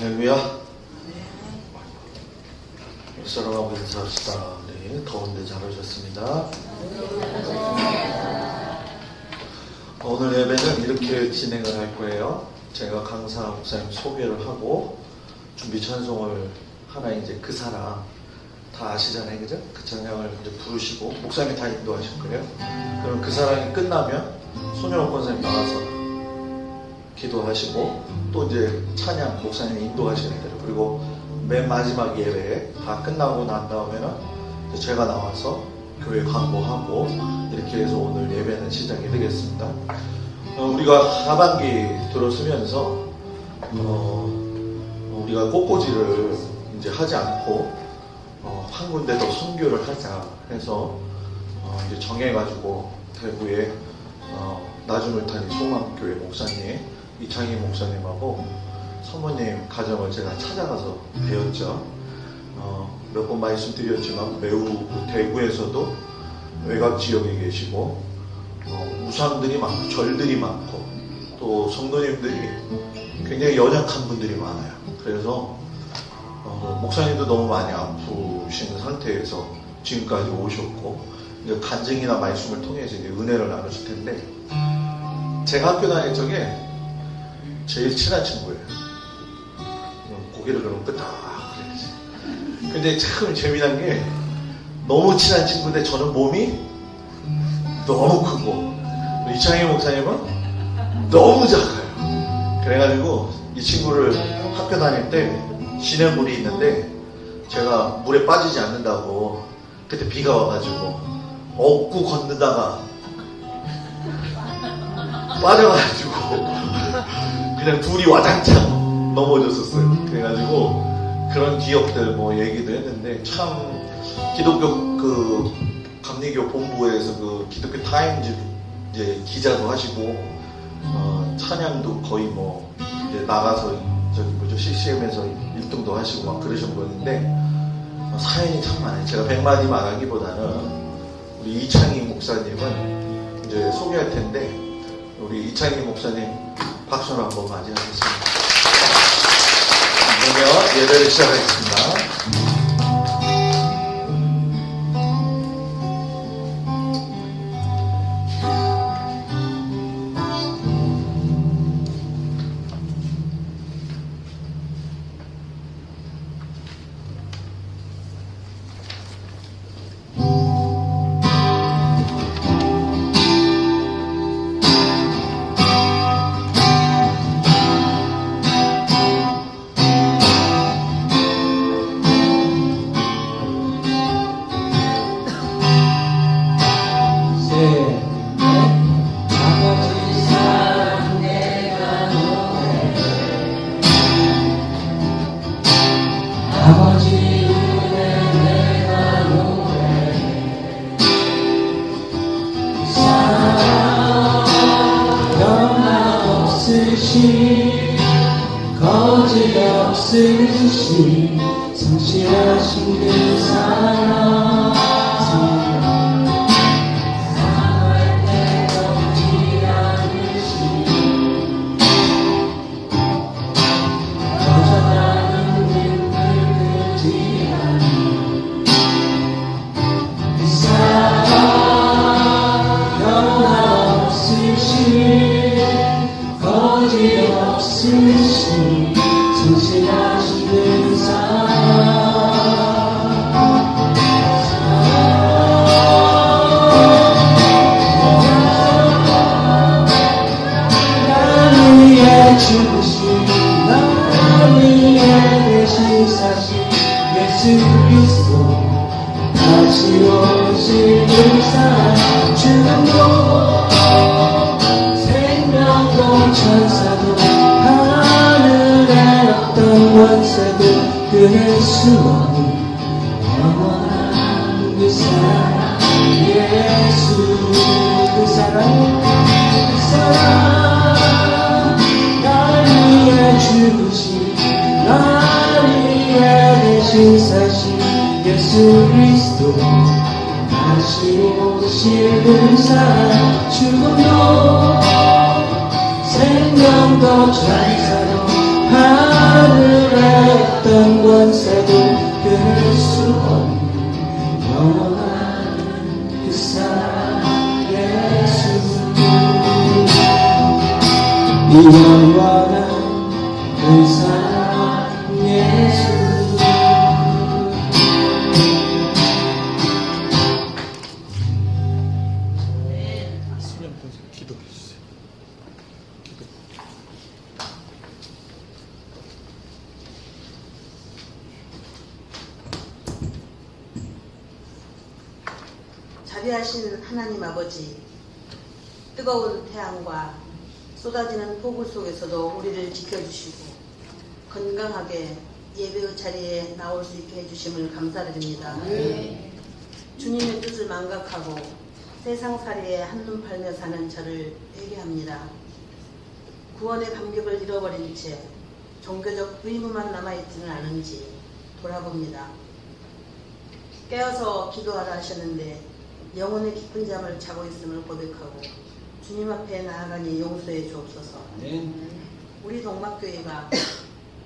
할렐루야. 옆사람하고 인사합시다. 네, 더운데 잘 오셨습니다. 오늘 예배는 이렇게 진행을 할 거예요. 제가 강사 목사님 소개를 하고 준비 찬송을 하나 이제 그 사람 다 아시잖아요, 그죠? 그 찬양을 이제 부르시고 목사님이 다 인도하실 거예요. 그럼 그 사람이 끝나면 손영호 권사님 나와서 기도하시고 또 이제 찬양 목사님이 인도하시는 대로, 그리고 맨 마지막 예배 다 끝나고 난 다음에는 제가 나와서 교회 광고하고 이렇게 해서 오늘 예배는 시작이 되겠습니다. 우리가 하반기 들어서면서 우리가 꽃꽂이를 이제 하지 않고 한 군데 더 선교를 하자 해서 이제 정해가지고 대구에 나주물타니 소망교회 목사님 이창희 목사님하고 사모님 가정을 제가 찾아가서 배웠죠. 몇 번 말씀드렸지만 매우 대구에서도 외곽 지역에 계시고 우상들이 많고 절들이 많고 또 성도님들이 굉장히 연약한 분들이 많아요. 그래서 목사님도 너무 많이 아프신 상태에서 지금까지 오셨고 이제 간증이나 말씀을 통해서 이제 은혜를 나누실 텐데, 제가 학교 다닐 적에 제일 친한 친구예요. 고개를 그럼 끄덕거리지. 근데 참 재미난 게 너무 친한 친구인데 저는 몸이 너무 크고 이창희 목사님은 너무 작아요. 그래가지고 이 친구를 학교 다닐 때 시냇물이 있는데 제가 물에 빠지지 않는다고 그때 비가 와가지고 업고 걷는다가 빠져가지고 그냥 둘이 와장창 넘어졌었어요. 그래가지고 그런 기억들 뭐 얘기도 했는데, 참 기독교 그 감리교 본부에서 그 기독교 타임즈 이제 기자도 하시고 찬양도 거의 뭐 이제 나가서 저기 뭐죠 CCM에서 1등도 하시고 막 그러신 분인데 사연이 참 많아요. 제가 100마디 말하기보다는 우리 이창희 목사님은 이제 소개할 텐데, 우리 이창희 목사님 박수를 한번 맞이하겠습니다. 그러면 예배를 시작하겠습니다. 거짓없으신 성실하신 그 사랑, 사랑할 때 없지 않으신 여전한 힘을 끄지 않은 그 사랑, 변함없으신 거짓없으신 성실하신 그 사랑, 날 위해 죽으신, 날 위해 대신 사신 예수 그리스도, 다시 오실 그 사랑, 죽음도 생명도 천사도 하늘의 어떤 권세도 끊을 수 없는 영원한 그 사랑, 예수 그 사랑, 그 사랑, 날 위해 죽으신, 날 위해 대신 사신 예수 그리스도, 다시 오실 그 사랑, 죽음도 생명도 천사도 하늘 원수도 끊을 수 없는 영원한 그 사랑 예수 이 영원한 그 사랑 예수 수면 보세요. 기도해 주세요. 기도. 자비하신 하나님 아버지, 뜨거운 태양과 쏟아지는 폭우 속에서도 우리를 지켜주시고 건강하게 예배의 자리에 나올 수 있게 해주심을 감사드립니다. 주님의 뜻을 망각하고 세상살이에 한눈 팔며 사는 저를 회개합니다. 구원의 감격을 잃어버린 채 종교적 의무만 남아있지는 않은지 돌아봅니다. 깨어서 기도하라 하셨는데 영혼의 깊은 잠을 자고 있음을 고백하고 주님 앞에 나아가니 용서해 주옵소서. 우리 동막교회가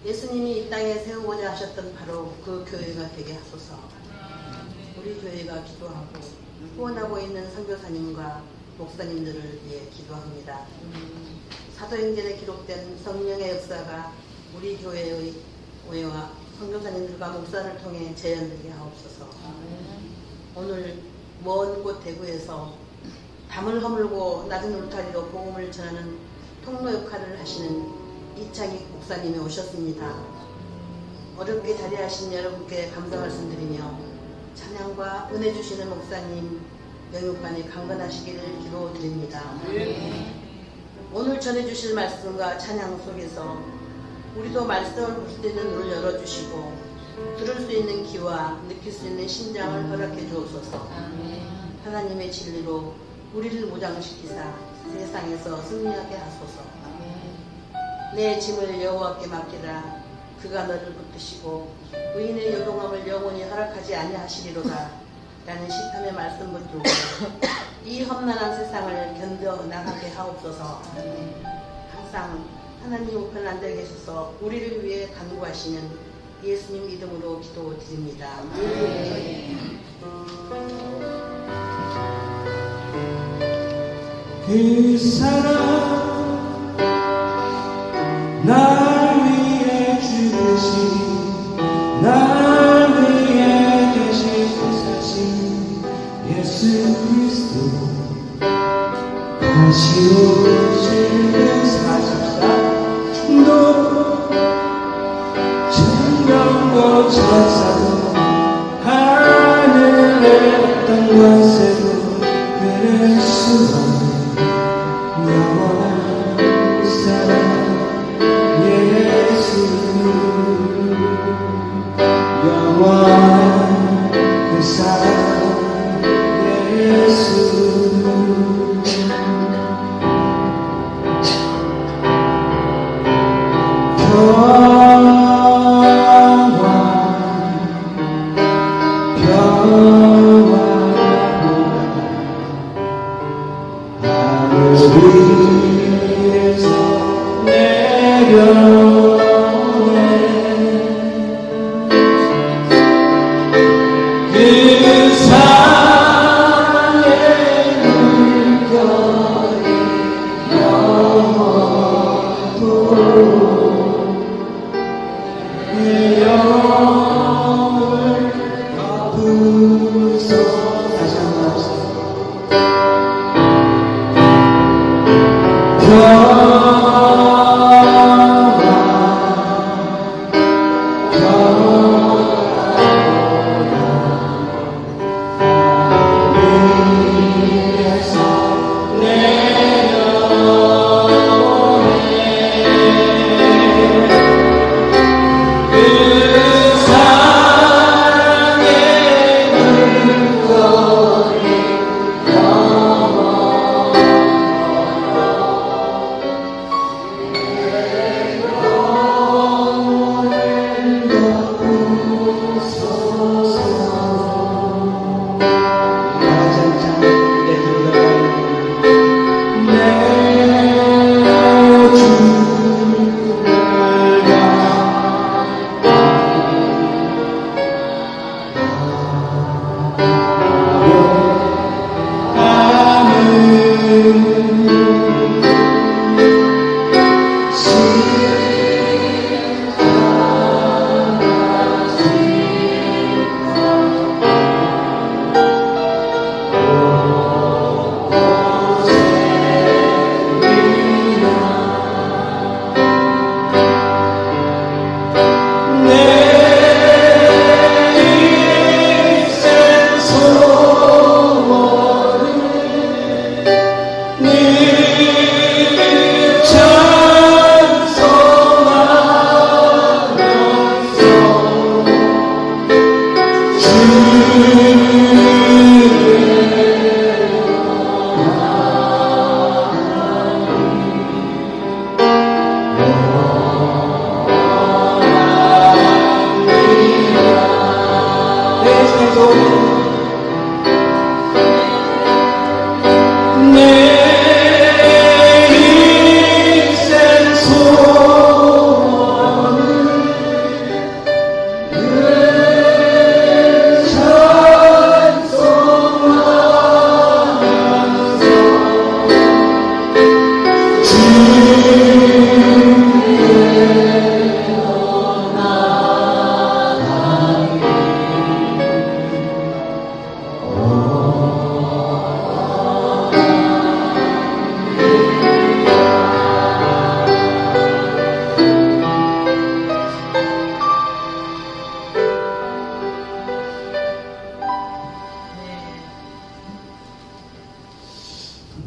예수님이 이 땅에 세우고자 하셨던 바로 그 교회가 되게 하소서. 우리 교회가 기도하고 후원하고 있는 선교사님과 목사님들을 위해 기도합니다. 사도행전에 기록된 성령의 역사가 우리 교회와 선교사님들과 목사를 통해 재현되게 하옵소서. 오늘 먼 곳 대구에서 담을 허물고 낮은 울타리로 복음을 전하는 통로 역할을 하시는 이창익 목사님이 오셨습니다. 어렵게 자리하신 여러분께 감사 말씀드리며 찬양과 은혜 주시는 목사님 영육간에 강건하시기를 기도드립니다. 오늘 전해주실 말씀과 찬양 속에서 우리도 말씀을 볼 수 있는 눈을 열어주시고 들을 수 있는 귀와 느낄 수 있는 심장을 허락해 주옵소서. 하나님의 진리로 우리를 무장시키사 세상에서 승리하게 하소서. 내 짐을 여호와께 맡기라. 그가 너를 붙드시고 의인의 요동함을 영원히 허락하지 아니하시리로다 라는 시편의 말씀 붙들고 이 험난한 세상을 견뎌 나가게 하옵소서. 항상 하나님 우편 앉아 계셔서 우리를 위해 간구하시는 예수님 이름으로 기도드립니다. 그 사랑 날 위해 죽으신 날 위해 계시고 사신 예수 그리스도 다시 오실 그 사십사도 천명도 천사도 하늘의 어떤 권세도 그럴 수 없는 영원한 그 사랑 예수 영원한 그 사랑 예수 평화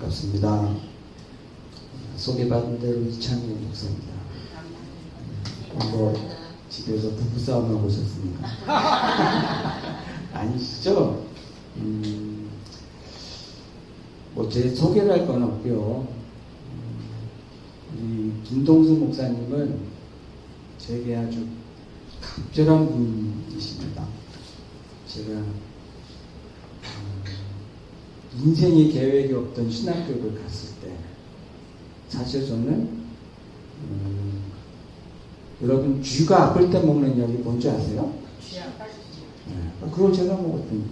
반갑습니다. 소개받은 대로 이창희 목사입니다. 뭐 집에서 부부싸움하고 오셨습니까? 아니시죠? 뭐 제 소개를 할 건 없고요. 이 김동수 목사님은 제게 아주 갑절한 분이십니다. 제가 인생의 계획이 없던 신학교를 갔을 때 사실 저는 여러분 쥐가 아플 때 먹는 약이 뭔지 아세요? 네. 그걸 제가 먹었더니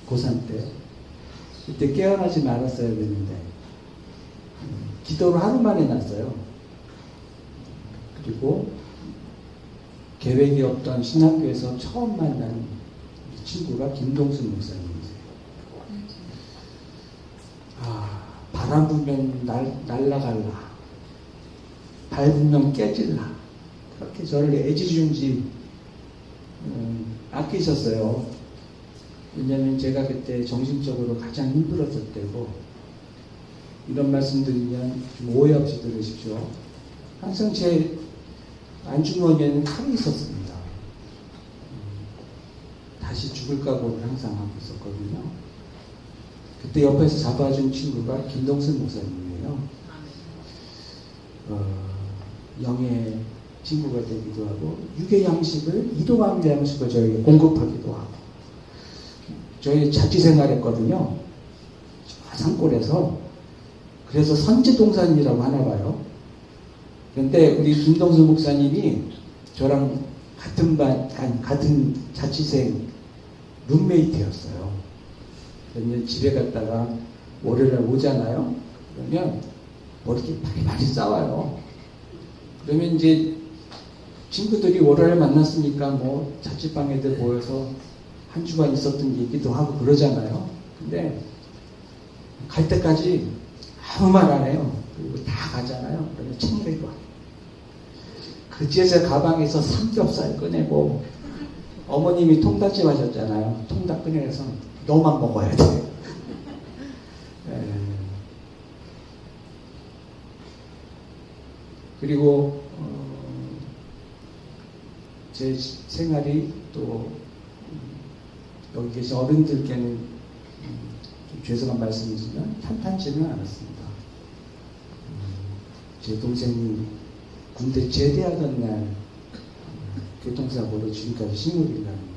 고3 때 그때 깨어나지 말았어야 되는데 기도를 하루 만에 났어요. 그리고 계획이 없던 신학교에서 처음 만난 친구가 김동수 목사님이세요. 바람 불면 날라갈라, 밟으면 깨질라, 그렇게 저를 애지중지 아끼셨어요. 왜냐하면 제가 그때 정신적으로 가장 힘들었을 때고, 이런 말씀 드리면 좀 오해 없이 들으십시오. 항상 제 안주머니에는 칼이 있었습니다. 다시 죽을 각오를 항상 하고 있었거든요. 그때 옆에서 잡아준 친구가 김동순 목사님이에요. 영의 친구가 되기도 하고, 육의 양식을, 이동하는 양식을 저에게 공급하기도 하고, 저희 자취생활 했거든요. 산골에서. 그래서 선지동산이라고 하나 봐요. 그런데 우리 김동수 목사님이 저랑 같은 자취생 룸메이트였어요. 그러면 집에 갔다가 월요일날 오잖아요. 그러면 뭐 이렇게 많이 싸워요. 그러면 이제 친구들이 월요일에 만났으니까 뭐 자취방에들 모여서 한 주간 있었던 얘기도 하고 그러잖아요. 근데 갈 때까지 아무 말 안 해요. 그리고 다 가잖아요. 그러면 챙기고 와요. 그제서 가방에서 삼겹살 꺼내고, 어머님이 통닭집 하셨잖아요. 통닭 꺼내서 너만 먹어야 돼. 그리고 제 생활이 또 여기 계신 어른들께는 좀 죄송한 말씀이지만 탄탄치는 않았습니다. 제 동생이 군대 제대하던 날 교통사고로 지금까지 식물이 나고,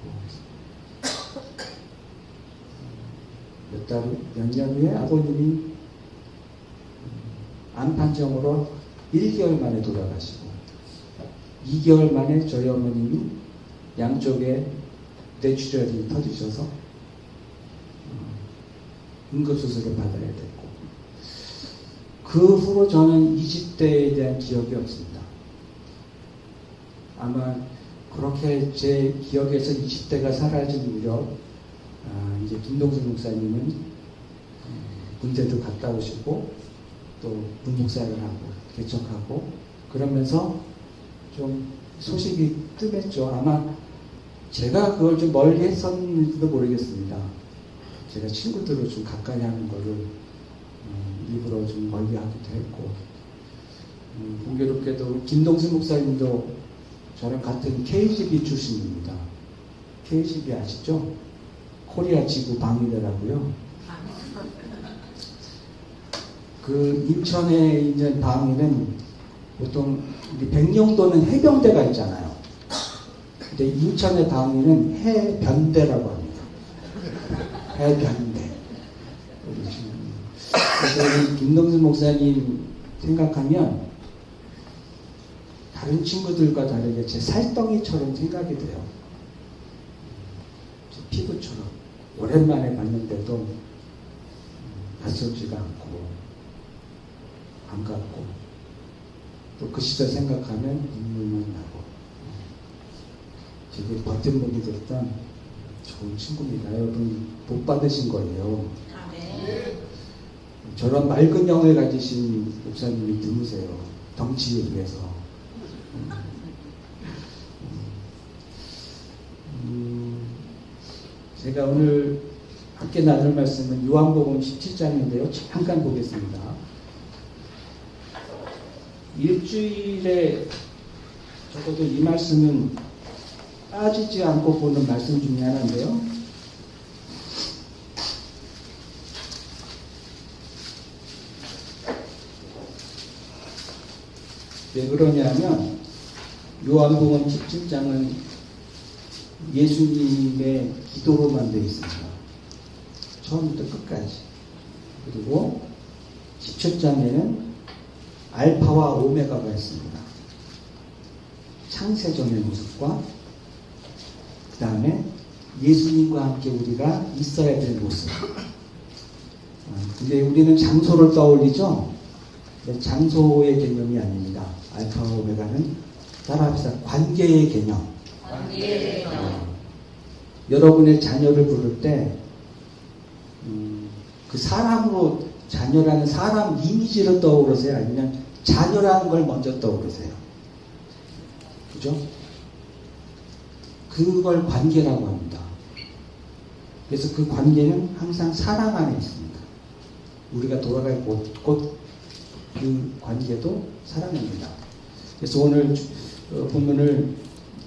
몇 년 후에 아버님이 암 판정으로 1개월 만에 돌아가시고, 2개월 만에 저희 어머님이 양쪽에 뇌출혈이 터지셔서 응급수술을 받아야 됐고, 그 후로 저는 20대에 대한 기억이 없습니다. 아마 그렇게 제 기억에서 20대가 사라진 무렵, 이제 김동수 목사님은 군대도 갔다 오시고 또 문목사를 하고 개척하고 그러면서 좀 소식이 뜸했죠. 아마 제가 그걸 좀 멀리 했었는지도 모르겠습니다. 제가 친구들을 좀 가까이 하는 거를 일부러 좀 멀리 하기도 했고, 공교롭게도 김동수 목사님도 저랑 같은 KGB 출신입니다. KGB 아시죠? 코리아 지구 방위대라고요. 그 인천에 있는 방위는 보통 백령도는 해병대가 있잖아요. 근데 인천의 방위는 해변대라고 합니다. 해변대. 그래서 우리 김동수 목사님 생각하면 다른 친구들과 다르게 제 살덩이처럼 생각이 돼요. 제 피부처럼. 오랜만에 봤는데도 낯설지가 않고 반갑고, 또 그 시절 생각하면 눈물만 나고, 되게 버팀목이 됐던 좋은 친구입니다. 여러분 복 받으신 거예요. 저런 맑은 영을 가지신 목사님이 드무세요. 덩치에 비해서. 제가 오늘 함께 나눌 말씀은 요한복음 17장인데요. 잠깐 보겠습니다. 일주일에 적어도 이 말씀은 빠지지 않고 보는 말씀 중에 하나인데요. 왜 그러냐면 요한복음 17장은 예수님의 기도로만 되어 있습니다. 처음부터 끝까지. 그리고 17장에는 알파와 오메가가 있습니다. 창세전의 모습과 그 다음에 예수님과 함께 우리가 있어야 될 모습. 근데 우리는 장소를 떠올리죠? 장소의 개념이 아닙니다. 알파와 오메가는 따라합시다. 관계의 개념. 관계의 개념. 여러분의 자녀를 부를 때 그 사람으로 자녀라는 사람 이미지로 떠오르세요? 아니면 자녀라는 걸 먼저 떠오르세요? 그죠? 그걸 관계라고 합니다. 그래서 그 관계는 항상 사랑 안에 있습니다. 우리가 돌아갈 곳 그 관계도 사랑입니다. 그래서 오늘 본문을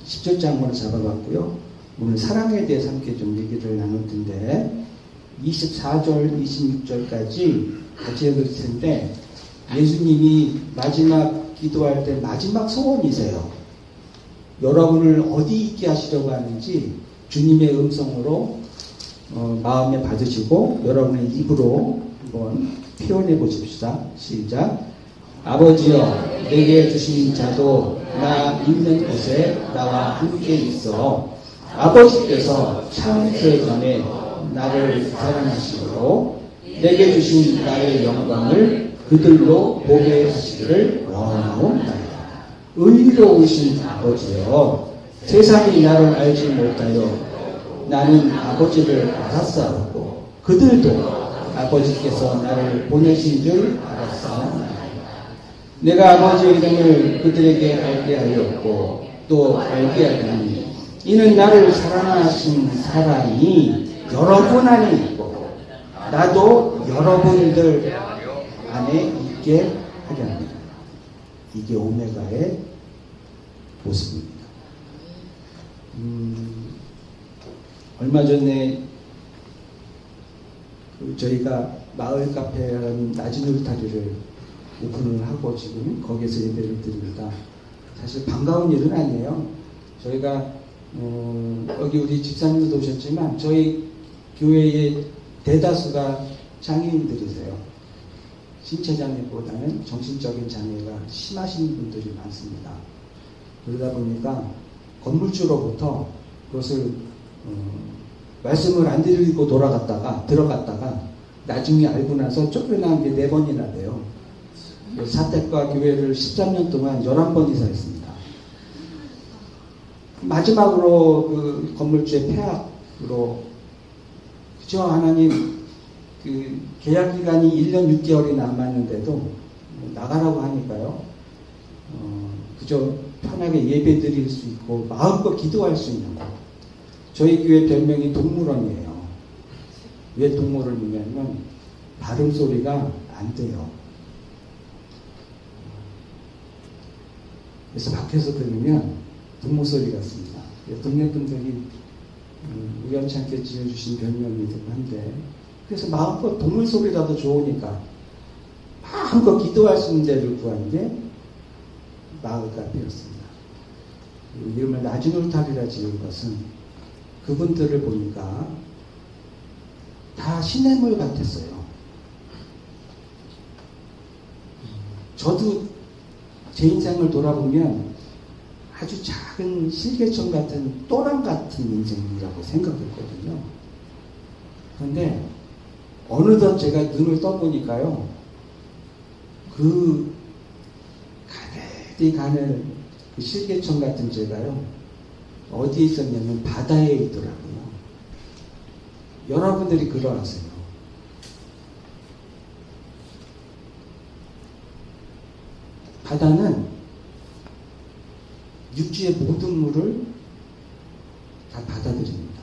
17장으로 잡아봤고요. 오늘 사랑에 대해서 함께 좀 얘기를 나눌 텐데 24절, 26절까지 같이 읽을 텐데 예수님이 마지막 기도할 때 마지막 소원이세요. 여러분을 어디 있게 하시려고 하는지 주님의 음성으로 마음에 받으시고 여러분의 입으로 한번 표현해 보십시다. 시작. 아버지여, 내게 주신 자도 나 있는 곳에 나와 함께 있어. 아버지께서 창세 전에 나를 사랑하시고 내게 주신 나의 영광을 그들로 보게 하시기를 원하옵나이다. 의로우신 아버지여, 세상이 나를 알지 못하여 나는 아버지를 알았사오고 그들도 아버지께서 나를 보내신 줄 알았사옵나이다. 내가 아버지의 이름을 그들에게 알게 하였고 또 알게 하리니 이는 나를 사랑하신 사랑이 여러분 안에 있고 나도 여러분들 안에 있게 하려 합니다. 이게 오메가의 모습입니다. 얼마 전에 저희가 마을 카페라는 낮은 울타리를 오픈을 하고 지금 거기에서 예배를 드립니다. 사실 반가운 일은 아니에요. 저희가 여기 우리 집사님도 오셨지만 저희 교회의 대다수가 장애인들이세요. 신체 장애보다는 정신적인 장애가 심하신 분들이 많습니다. 그러다 보니까 건물주로부터 그것을 말씀을 안 드리고 들어갔다가 나중에 알고 나서 쫓겨난 게 4번이나 돼요. 사택과 교회를 13년 동안 11번 이상 했습니다. 마지막으로 그 건물주의 폐악으로 그저 하나님 그 계약 기간이 1년 6개월이 남았는데도 나가라고 하니까요. 그저 편하게 예배 드릴 수 있고 마음껏 기도할 수 있는 곳. 저희 교회 별명이 동물원이에요. 왜 동물원이냐면 발음 소리가 안 돼요. 그래서 밖에서 들으면 동물 소리 같습니다. 동네 분들이 우연찮게 지어주신 별명이기도 한데 그래서 마음껏 동물 소리라도 좋으니까 마음껏 기도할 수 있는 데를 구한 게 마을 카페였습니다. 이름을 낮은 울타리라 지은 것은 그분들을 보니까 다 시냇물 같았어요. 저도 제 인생을 돌아보면 아주 작은 실개천 같은 또랑 같은 인생이라고 생각했거든요. 그런데 어느덧 제가 눈을 떠보니까요, 그 가늘이 가는 그 실개천 같은 제가요, 어디에 있었냐면 바다에 있더라고요. 여러분들이 그러하세요. 바다는 육지의 모든 물을 다 받아들입니다.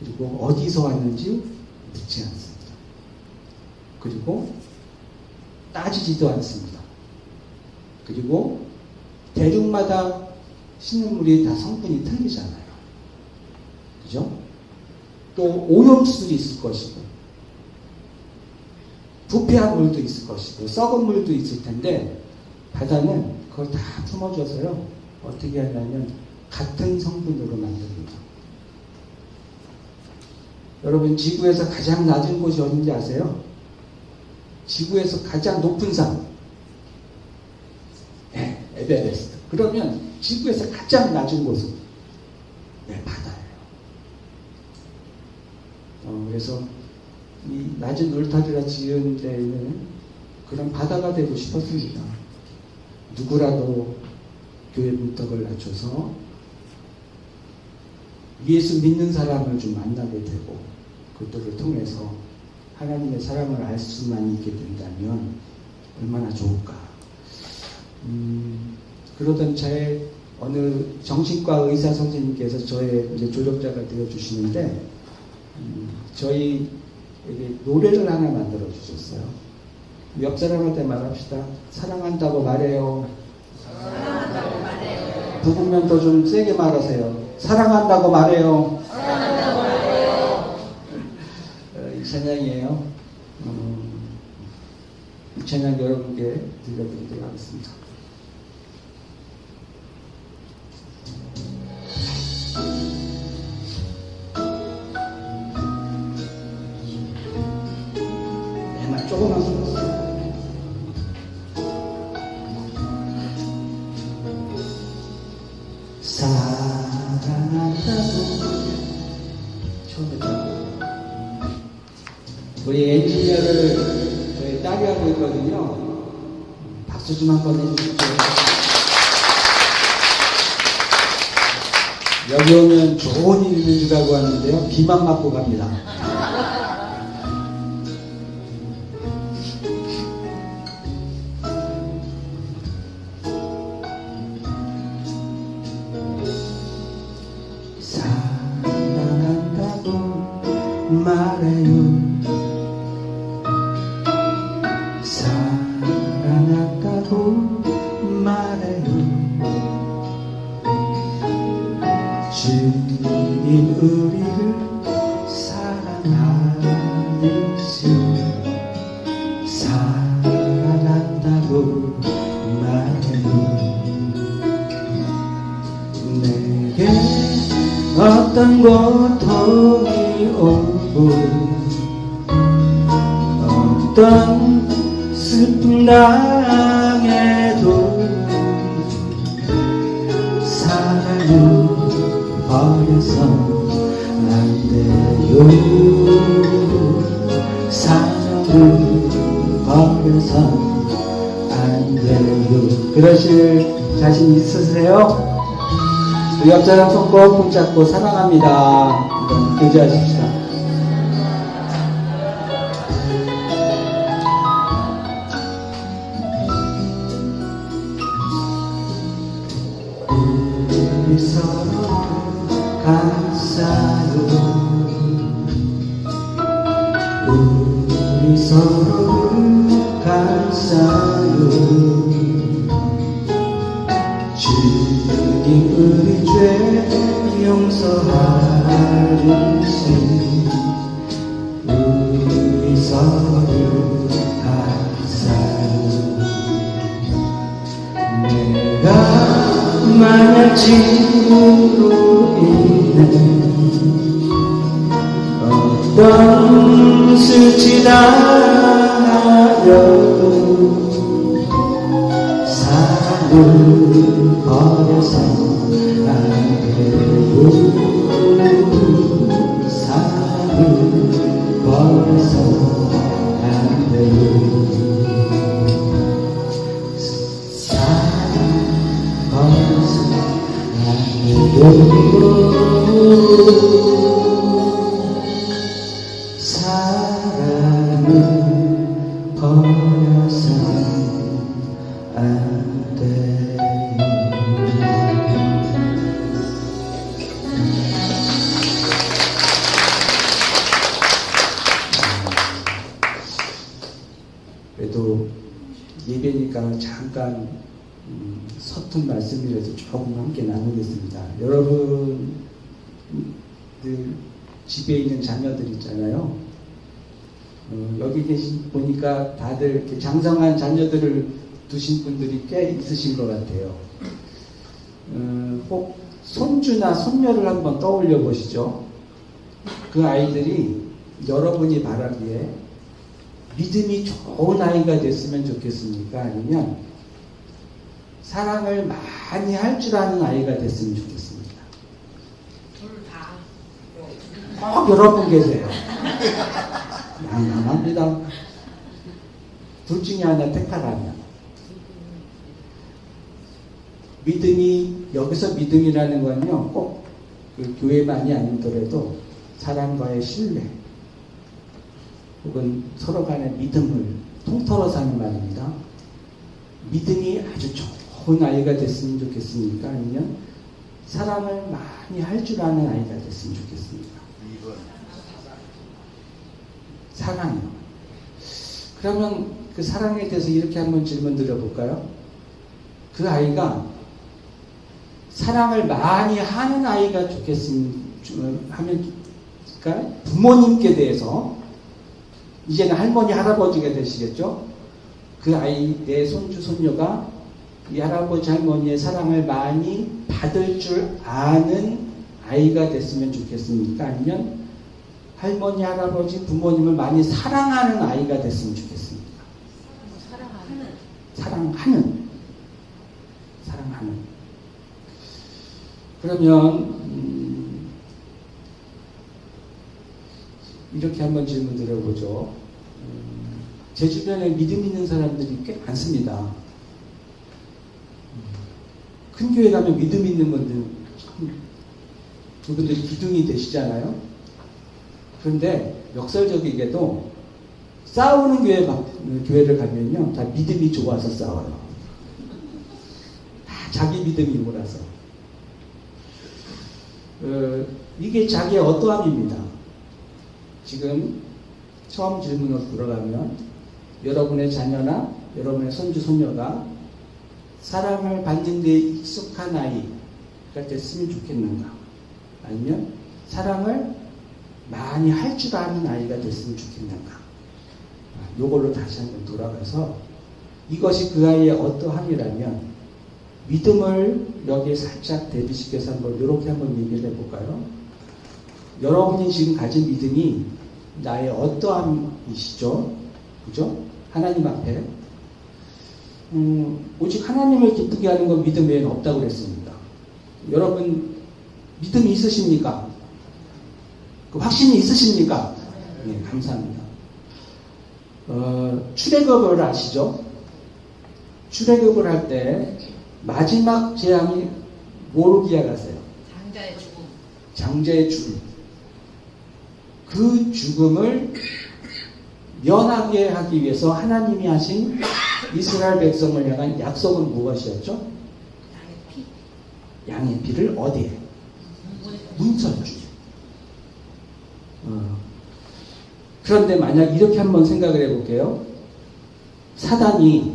그리고 어디서 왔는지 묻지 않습니다. 그리고 따지지도 않습니다. 그리고 대륙마다 신문물이 다 성분이 틀리잖아요. 그죠? 또 오염수도 있을 것이고 부패한 물도 있을 것이고 썩은 물도 있을 텐데 바다는 그걸 다 품어줘서요 어떻게 하냐면 같은 성분으로 만듭니다. 여러분 지구에서 가장 낮은 곳이 어딘지 아세요? 지구에서 가장 높은 산 에베레스트. 그러면 지구에서 가장 낮은 곳은 바다예요. 그래서 이 낮은 울타리라 지은 데에는 그런 바다가 되고 싶었습니다. 누구라도 교회 문턱을 낮춰서 예수 믿는 사람을 좀 만나게 되고 그들을 통해서 하나님의 사랑을 알 수만 있게 된다면 얼마나 좋을까. 그러던 차에 어느 정신과 의사 선생님께서 저의 이제 조력자가 되어 주시는데 저희에게 노래를 하나 만들어 주셨어요. 옆 사람한테 말합시다. 사랑한다고 말해요. 사랑한다고 말해요. 부부면 더 좀 세게 말하세요. 사랑한다고 말해요. 사랑한다고 말해요. 이 찬양이에요. 이 찬양 여러분께 들려드리도록 하겠습니다. 조금만 불렀어요. 사랑한다고 처음부터 우리 엔지니어를 저희 딸이 하고 있거든요. 박수 좀 한번 해주십시오. 여기 오면 좋은 일 있는 줄 알고 왔는데요. 비만 맞고 갑니다. 말해요. 사랑한다고 말해요. 주님 우리를 사랑하듯이 사랑한다고 말해요. 내게 어떤 고통이 오고 어떤 슬픔 당해도 사랑을 버려서 안 돼요. 사랑을 버려서 안 돼요. 그러실 자신 있으세요? 옆 사람 손 꼭 붙잡고 사랑합니다. 교제하십시다. 우리 서로 감싸요. 우리 서로 감싸요. 주님 우리 죄 용서하듯이 우리 서로 감싸요. 내가 만약 지금으로 인해 어떤 수치 당하여도 사랑을 버려서 안 돼요. 사랑을 버려서 안 돼요. 사랑 버려서 안 돼요. 사랑을 버려서 안 돼요. 예배니까 잠깐 서툰 말씀이라도 조금 함께 나누겠습니다. 여러분들 집에 있는 자녀들 있잖아요. 여기 계신 보니까 다들 이렇게 장성한 자녀들을 두신 분들이 꽤 있으신 것 같아요. 꼭 손주나 손녀를 한번 떠올려 보시죠. 그 아이들이 여러분이 바라기에 믿음이 좋은 아이가 됐으면 좋겠습니까? 아니면 사랑을 많이 할 줄 아는 아이가 됐으면 좋겠습니까? 둘 다. 꼭 여러분 계세요. 양양합니다. 둘 중에 하나 택하라면. 믿음이, 여기서 믿음이라는 건요, 꼭 그 교회만이 아니더라도 사람과의 신뢰, 혹은 서로 간의 믿음을 통틀어서 하는 말입니다. 믿음이 아주 좋은 아이가 됐으면 좋겠습니까? 아니면 사랑을 많이 할 줄 아는 아이가 됐으면 좋겠습니까? 사랑이요. 그러면 그 사랑에 대해서 이렇게 한번 질문 드려볼까요? 그 아이가 사랑을 많이 하는 아이가 하면, 그러니까 부모님께 대해서, 이제는 할머니, 할아버지가 되시겠죠? 그 아이, 내 손주, 손녀가 이 할아버지, 할머니의 사랑을 많이 받을 줄 아는 아이가 됐으면 좋겠습니까? 아니면 할머니, 할아버지, 부모님을 많이 사랑하는 아이가 됐으면 좋겠습니까? 사랑하는. 그러면 이렇게 한번 질문 드려보죠. 제 주변에 믿음 있는 사람들이 꽤 많습니다. 큰 교회 가면 믿음 있는 분들, 그분들이 기둥이 되시잖아요. 그런데 역설적이게도 싸우는 교회를 가면요, 다 믿음이 좋아서 싸워요. 다 자기 믿음이 몰아서. 이게 자기의 어떠함입니다. 지금 처음 질문으로 돌아가면 여러분의 자녀나 여러분의 손주, 손녀가 사랑을 받는 데 익숙한 아이가 됐으면 좋겠는가? 아니면 사랑을 많이 할 줄 아는 아이가 됐으면 좋겠는가? 요걸로 다시 한번 돌아가서 이것이 그 아이의 어떠함이라면 믿음을 여기에 살짝 대비시켜서 한번 이렇게 한번 얘기를 해볼까요? 여러분이 지금 가진 믿음이 나의 어떠함이시죠? 그죠? 하나님 앞에 오직 하나님을 기쁘게 하는 건 믿음 외에는 없다고 그랬습니다. 여러분 믿음이 있으십니까? 그 확신이 있으십니까? 네, 감사합니다. 출애굽을 아시죠? 출애굽을 할 때 마지막 재앙이 뭐로 기약하세요? 장자의 죽음. 장자의 죽음. 그 죽음을 면하게 하기 위해서 하나님이 하신 이스라엘 백성을 향한 약속은 무엇이었죠? 양의 피. 양의 피를 어디에? 문설주에. 그런데 만약 이렇게 한번 생각을 해볼게요. 사단이,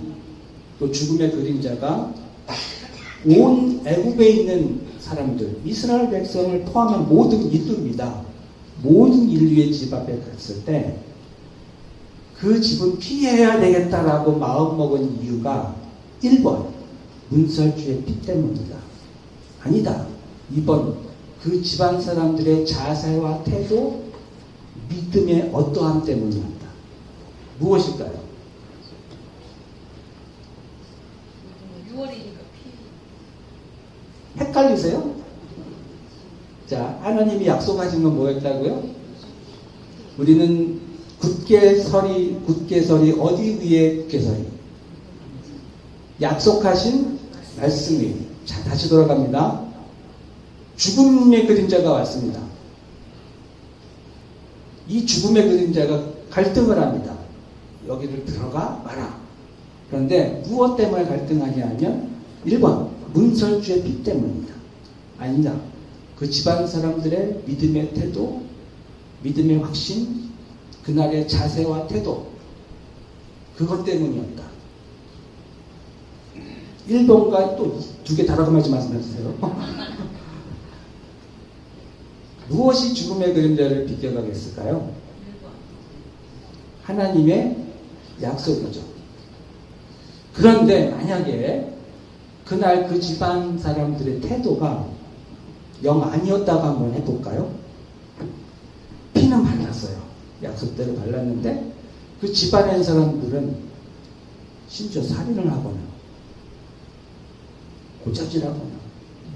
또 죽음의 그림자가 온 애굽에 있는 사람들, 이스라엘 백성을 포함한 모든 인류입니다. 모든 인류의 집 앞에 갔을 때 그 집은 피해야 되겠다라고 마음먹은 이유가 1번 문설주의 피 때문이다. 아니다. 2번 그 집안 사람들의 자세와 태도, 믿음의 어떠함 때문이었다. 무엇일까요? 6월이니까 피. 헷갈리세요? 자, 하나님이 약속하신 건 뭐였다고요? 우리는 굳게 서리 어디 위에 굳게 서리? 약속하신 말씀 위. 자, 다시 돌아갑니다. 죽음의 그림자가 왔습니다. 이 죽음의 그림자가 갈등을 합니다. 여기를 들어가 마라. 그런데 무엇 때문에 갈등하냐 하면 1번 문설주의 피 때문이다. 아니다. 그 집안 사람들의 믿음의 태도, 믿음의 확신, 그날의 자세와 태도, 그것 때문이었다. 1번과 또 두 개 다르게 말씀하세요. 무엇이 죽음의 그림자를 비껴가겠을까요? 하나님의 약속이죠. 그런데 만약에 그날 그 집안 사람들의 태도가 영 아니었다고 한번 해볼까요? 피는 발랐어요. 약속대로 발랐는데 그 집안에 있는 사람들은 심지어 살인을 하거나 고자질하거나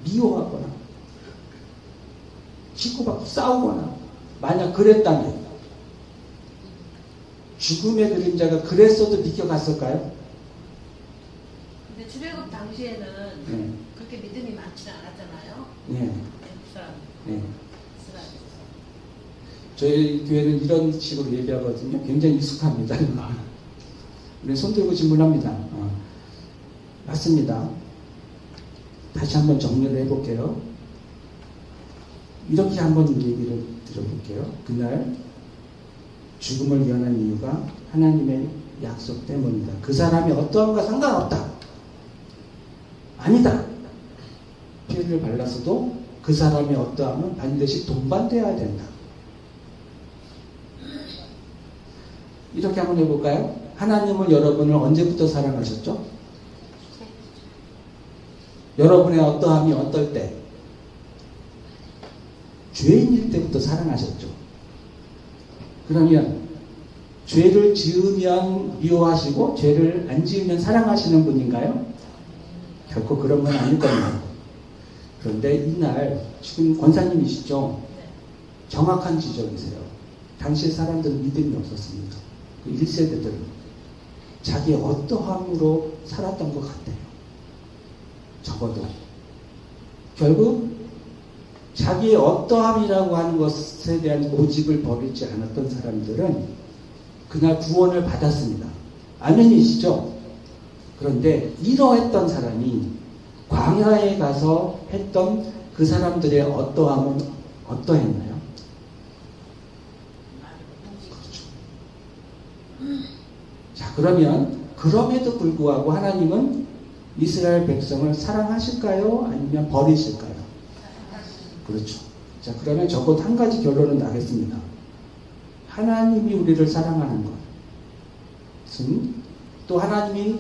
미워하거나 치고받고 싸우거나 만약 그랬다면 죽음의 그림자가 그랬어도 비껴갔을까요? 근데 출애굽 당시에는 네. 그렇게 믿음이 많지는 않았잖아요. 네. 사람, 네. 이스라엘에서. 저희 교회는 이런 식으로 예배하거든요. 굉장히 익숙합니다. 우리 손 들고 질문합니다. 맞습니다. 다시 한번 정리를 해볼게요. 이렇게 한번 얘기를 들어볼게요. 그날 죽음을 예언한 이유가 하나님의 약속 때문이다. 그 사람이 어떠함과 상관없다. 아니다. 피를 발라서도 그 사람이 어떠함은 반드시 동반되어야 된다. 이렇게 한번 해볼까요? 하나님은 여러분을 언제부터 사랑하셨죠? 여러분의 어떠함이 어떨 때? 죄인일 때부터 사랑하셨죠. 그러면 죄를 지으면 미워하시고 죄를 안 지으면 사랑하시는 분인가요? 결코 그런 건 아닐 겁니다. 그런데 이날 지금 권사님이시죠? 정확한 지적이세요. 당시 사람들은 믿음이 없었습니다. 그 1세대들은 자기의 어떠함으로 살았던 것 같아요. 적어도 결국 자기의 어떠함이라고 하는 것에 대한 고집을 버리지 않았던 사람들은 그날 구원을 받았습니다. 아멘이시죠? 그런데 이러했던 사람이 광야에 가서 했던 그 사람들의 어떠함은 어떠했나요? 그렇죠. 자, 그러면 그럼에도 불구하고 하나님은 이스라엘 백성을 사랑하실까요? 아니면 버리실까요? 그렇죠. 자, 그러면 적어도 한 가지 결론은 나겠습니다. 하나님이 우리를 사랑하는 것은 또 하나님이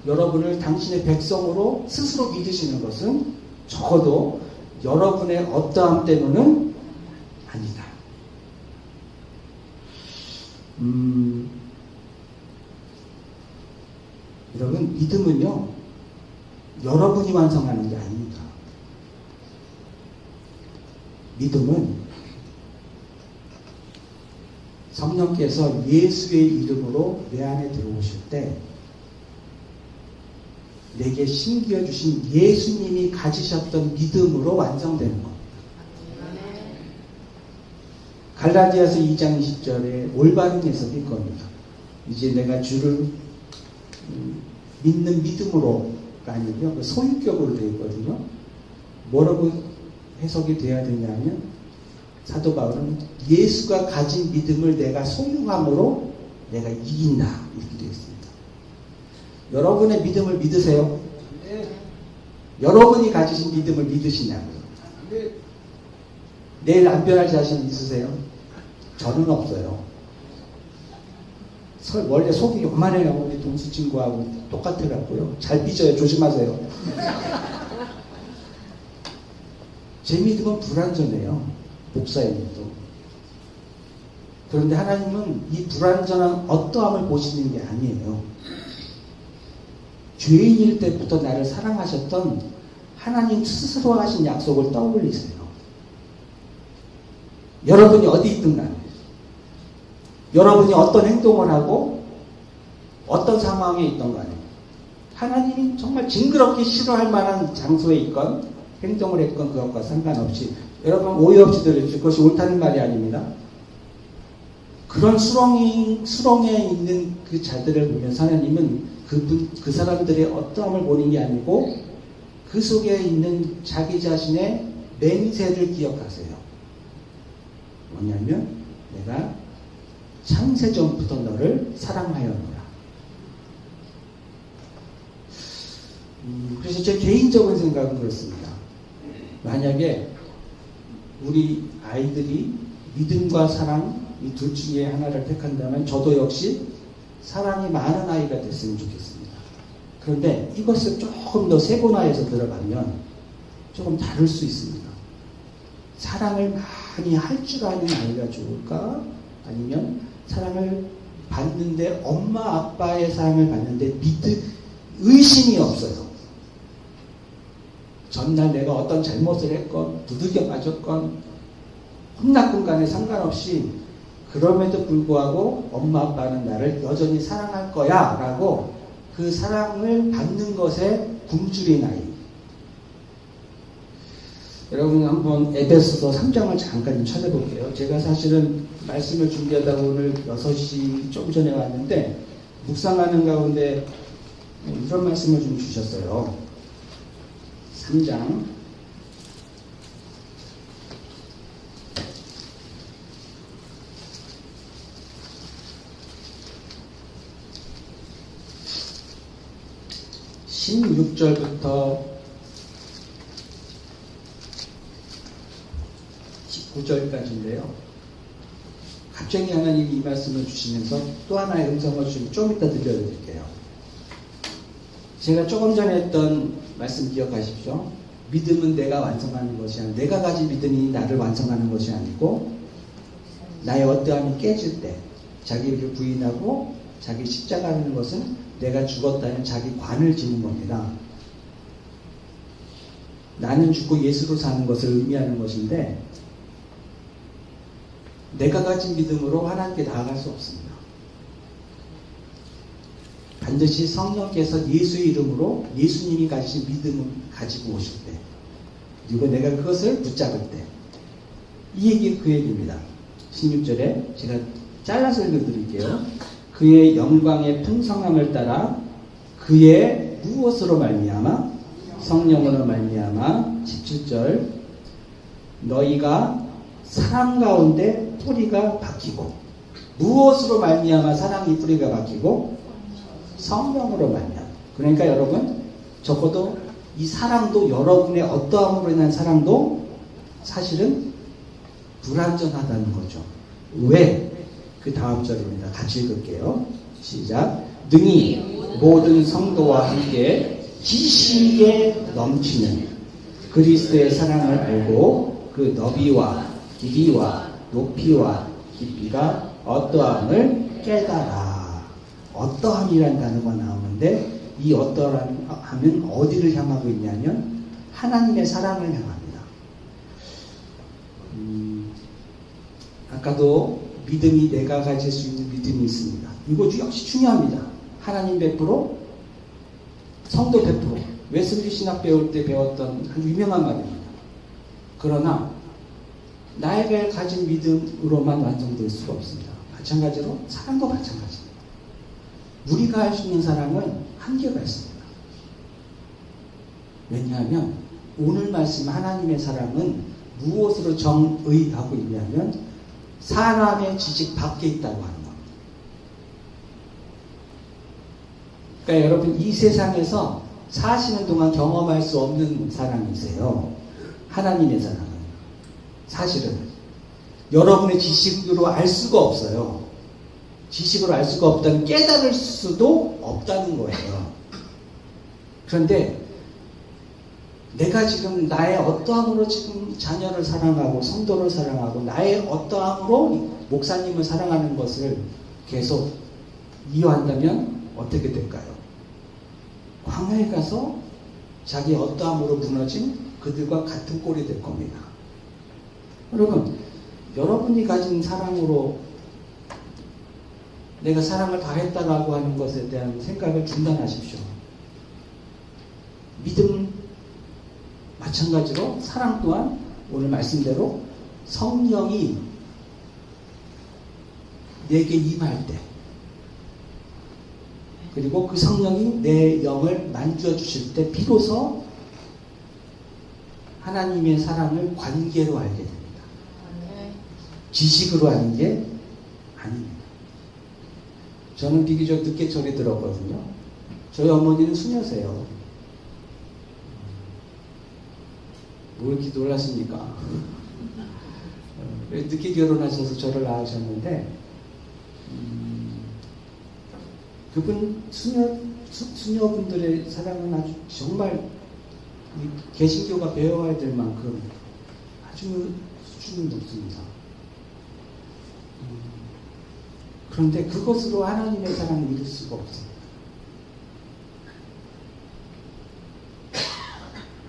여러분을 당신의 백성으로 스스로 믿으시는 것은 적어도 여러분의 어떠함 때문은 아니다. 여러분, 믿음은요, 여러분이 완성하는 게 아닙니다. 믿음은 성령께서 예수의 이름으로 내 안에 들어오실 때 내게 심겨 주신 예수님이 가지셨던 믿음으로 완성되는 겁니다. 갈라디아서 2장 20절에 올바른 해석일 겁니다. 이제 내가 주를 믿는 믿음으로가 아니고요, 소유격으로 되어 있거든요. 뭐라고 해석이 돼야 되냐면 사도 바울은 예수가 가진 믿음을 내가 소유함으로 내가 이긴다 이렇게 되어 있습니다. 여러분의 믿음을 믿으세요? 네. 여러분이 가지신 믿음을 믿으시냐고요? 네. 내일 안 변할 자신 있으세요? 저는 없어요. 원래 속이 요만해요. 우리 동수 친구하고 똑같아갖고요. 잘 삐져요. 조심하세요. 제 믿음은 불완전해요. 목사의 믿음. 그런데 하나님은 이 불완전한 어떠함을 보시는 게 아니에요. 죄인일 때부터 나를 사랑하셨던 하나님 스스로 하신 약속을 떠올리세요. 여러분이 어디 있든 간에 여러분이 어떤 행동을 하고 어떤 상황에 있던 간에 하나님이 정말 징그럽게 싫어할 만한 장소에 있건 행동을 했건 그것과 상관없이 여러분 오해 없이 들으십시오. 그것이 옳다는 말이 아닙니다. 그런 수렁에 있는 그 자들을 보면서 하나님은 그 사람들의 어떠함을 보는 게 아니고 그 속에 있는 자기 자신의 맹세를 기억하세요. 뭐냐면 내가 창세전부터 너를 사랑하였노라. 그래서 제 개인적인 생각은 그렇습니다. 만약에 우리 아이들이 믿음과 사랑 이 둘 중에 하나를 택한다면 저도 역시 사랑이 많은 아이가 됐으면 좋겠습니다. 그런데 이것을 조금 더 세분화해서 들어가면 조금 다를 수 있습니다. 사랑을 많이 할 줄 아는 아이가 좋을까? 아니면 사랑을 받는데 엄마 아빠의 사랑을 받는데 의심이 없어요. 전날 내가 어떤 잘못을 했건 두들겨 맞았건 혼났건 간에 상관없이 그럼에도 불구하고 엄마 아빠는 나를 여전히 사랑할 거야 라고 그 사랑을 받는 것에 굶주린 아이. 여러분 한번 에베소서 3장을 잠깐 찾아볼게요. 제가 사실은 말씀을 준비하다가 오늘 6시 좀 전에 왔는데 묵상하는 가운데 이런 말씀을 좀 주셨어요. 3장 16절부터 19절까지인데요. 갑자기 하나님이 이 말씀을 주시면서 또 하나의 음성을 주시면 좀 이따 들려드릴게요. 제가 조금 전에 했던 말씀 기억하십시오. 믿음은 내가 완성하는 것이 아니고 내가 가진 믿음이 나를 완성하는 것이 아니고 나의 어떠함이 깨질 때 자기를 부인하고 자기 십자가 하는 것은 내가 죽었다는 자기 관을 지는 겁니다. 나는 죽고 예수로 사는 것을 의미하는 것인데 내가 가진 믿음으로 하나님께 나아갈 수 없습니다. 반드시 성령께서 예수의 이름으로 예수님이 가지신 믿음을 가지고 오실 때 그리고 내가 그것을 붙잡을 때 이 얘기 그 얘기입니다. 16절에 제가 잘라서 읽어드릴게요. 그의 영광의 풍성함을 따라 그의 무엇으로 말미암아 성령으로 말미암아 17절 너희가 사랑 가운데 뿌리가 박히고 무엇으로 말미암아 사랑이 뿌리가 박히고 성령으로 말미암아. 그러니까 여러분 적어도 이 사랑도 여러분의 어떠함으로 인한 사랑도 사실은 불완전하다는 거죠. 왜? 그 다음 절입니다. 같이 읽을게요. 시작. 능히 모든 성도와 함께 지식에 넘치는 그리스도의 사랑을 알고 그 너비와 길이와 높이와 깊이가 어떠함을 깨달아. 어떠함이라는 단어가 나오는데 이 어떠함은 어디를 향하고 있냐면 하나님의 사랑을 향합니다. 아까도 믿음이 내가 가질 수 있는 믿음이 있습니다. 이거 역시 중요합니다. 하나님 100%, 성도 100%. 웨슬리 신학 배울 때 배웠던 아주 유명한 말입니다. 그러나 나에게 가진 믿음으로만 완성될 수가 없습니다. 마찬가지로 사랑도 마찬가지입니다. 우리가 할 수 있는 사랑은 한계가 있습니다. 왜냐하면 오늘 말씀 하나님의 사랑은 무엇으로 정의하고 있냐면 사람의 지식 밖에 있다고 하는 겁니다. 그러니까 여러분 이 세상에서 사시는 동안 경험할 수 없는 사랑이세요. 하나님의 사랑은 사실은 여러분의 지식으로 알 수가 없어요. 지식으로 알 수가 없다는 깨달을 수도 없다는 거예요. 그런데 내가 지금 나의 어떠함으로 지금 자녀를 사랑하고 성도를 사랑하고 나의 어떠함으로 목사님을 사랑하는 것을 계속 이어한다면 어떻게 될까요? 광야에 가서 자기 어떠함으로 무너진 그들과 같은 꼴이 될 겁니다. 여러분, 여러분이 가진 사랑으로 내가 사랑을 다했다라고 하는 것에 대한 생각을 중단하십시오. 믿음 마찬가지로 사랑 또한 오늘 말씀대로 성령이 내게 임할 때 그리고 그 성령이 내 영을 만져 주실 때 비로소 하나님의 사랑을 관계로 알게 됩니다. 지식으로 아는 게 아닙니다. 저는 비교적 늦게 절에 들었거든요. 저희 어머니는 수녀세요. 뭘 이렇게 놀라십니까? 늦게 결혼하셔서 저를 낳으셨는데 그분 수녀분들의 사랑은 아주 정말 이 개신교가 배워야 될 만큼 아주 수준이 높습니다. 그런데 그것으로 하나님의 사랑을 이룰 수가 없습니다.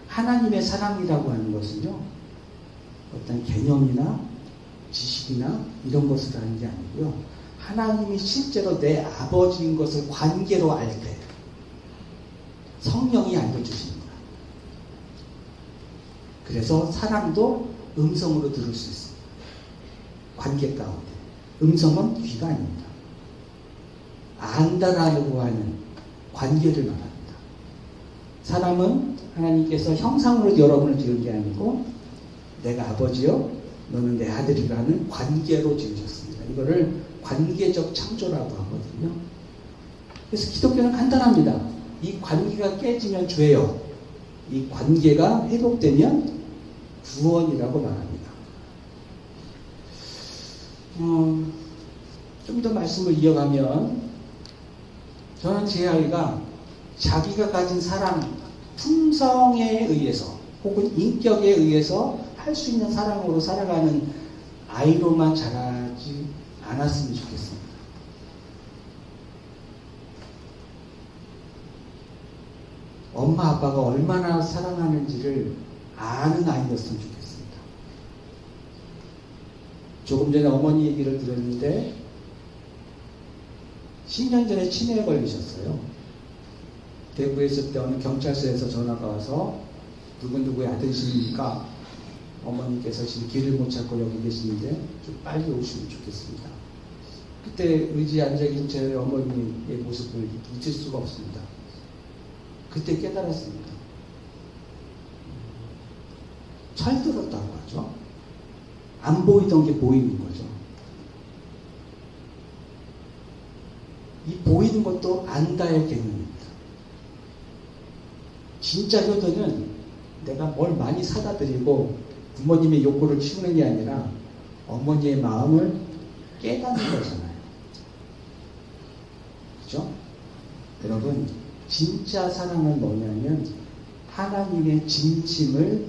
하나님의 사랑이라고 하는 것은요, 어떤 개념이나 지식이나 이런 것을 하는 게 아니고요, 하나님이 실제로 내 아버지인 것을 관계로 알 때 성령이 알려주시는 거예요. 그래서 사랑도 음성으로 들을 수 있습니다. 관계 가운데. 음성은 귀가 아닙니다. 안다라고 하는 관계를 말합니다. 사람은 하나님께서 형상으로 여러분을 지은 게 아니고 내가 아버지요 너는 내 아들이라는 관계로 지으셨습니다. 이거를 관계적 창조라고 하거든요. 그래서 기독교는 간단합니다. 이 관계가 깨지면 죄요. 이 관계가 회복되면 구원이라고 말합니다. 좀 더 말씀을 이어가면 저는 제 아이가 자기가 가진 사랑, 품성에 의해서 혹은 인격에 의해서 할 수 있는 사랑으로 살아가는 아이로만 자라지 않았으면 좋겠습니다. 엄마 아빠가 얼마나 사랑하는지를 아는 아이였으면 좋겠습니다. 조금 전에 어머니 얘기를 들었는데 10년 전에 치매에 걸리셨어요. 대구에 있을 때 어느 경찰서에서 전화가 와서 누구누구의 아들이십니까? 어머니께서 지금 길을 못 찾고 여기 계시는데 좀 빨리 오시면 좋겠습니다. 그때 의지에 앉아계신 제 어머니의 모습을 잊을 수가 없습니다. 그때 깨달았습니다. 철들었다고 하죠. 안 보이던 게 보이는 거죠. 이 보이는 것도 안다의 개념입니다. 진짜 효도는 내가 뭘 많이 사다 드리고 부모님의 욕구를 키우는 게 아니라 어머니의 마음을 깨닫는 거잖아요. 그죠? 여러분, 진짜 사랑은 뭐냐면 하나님의 진심을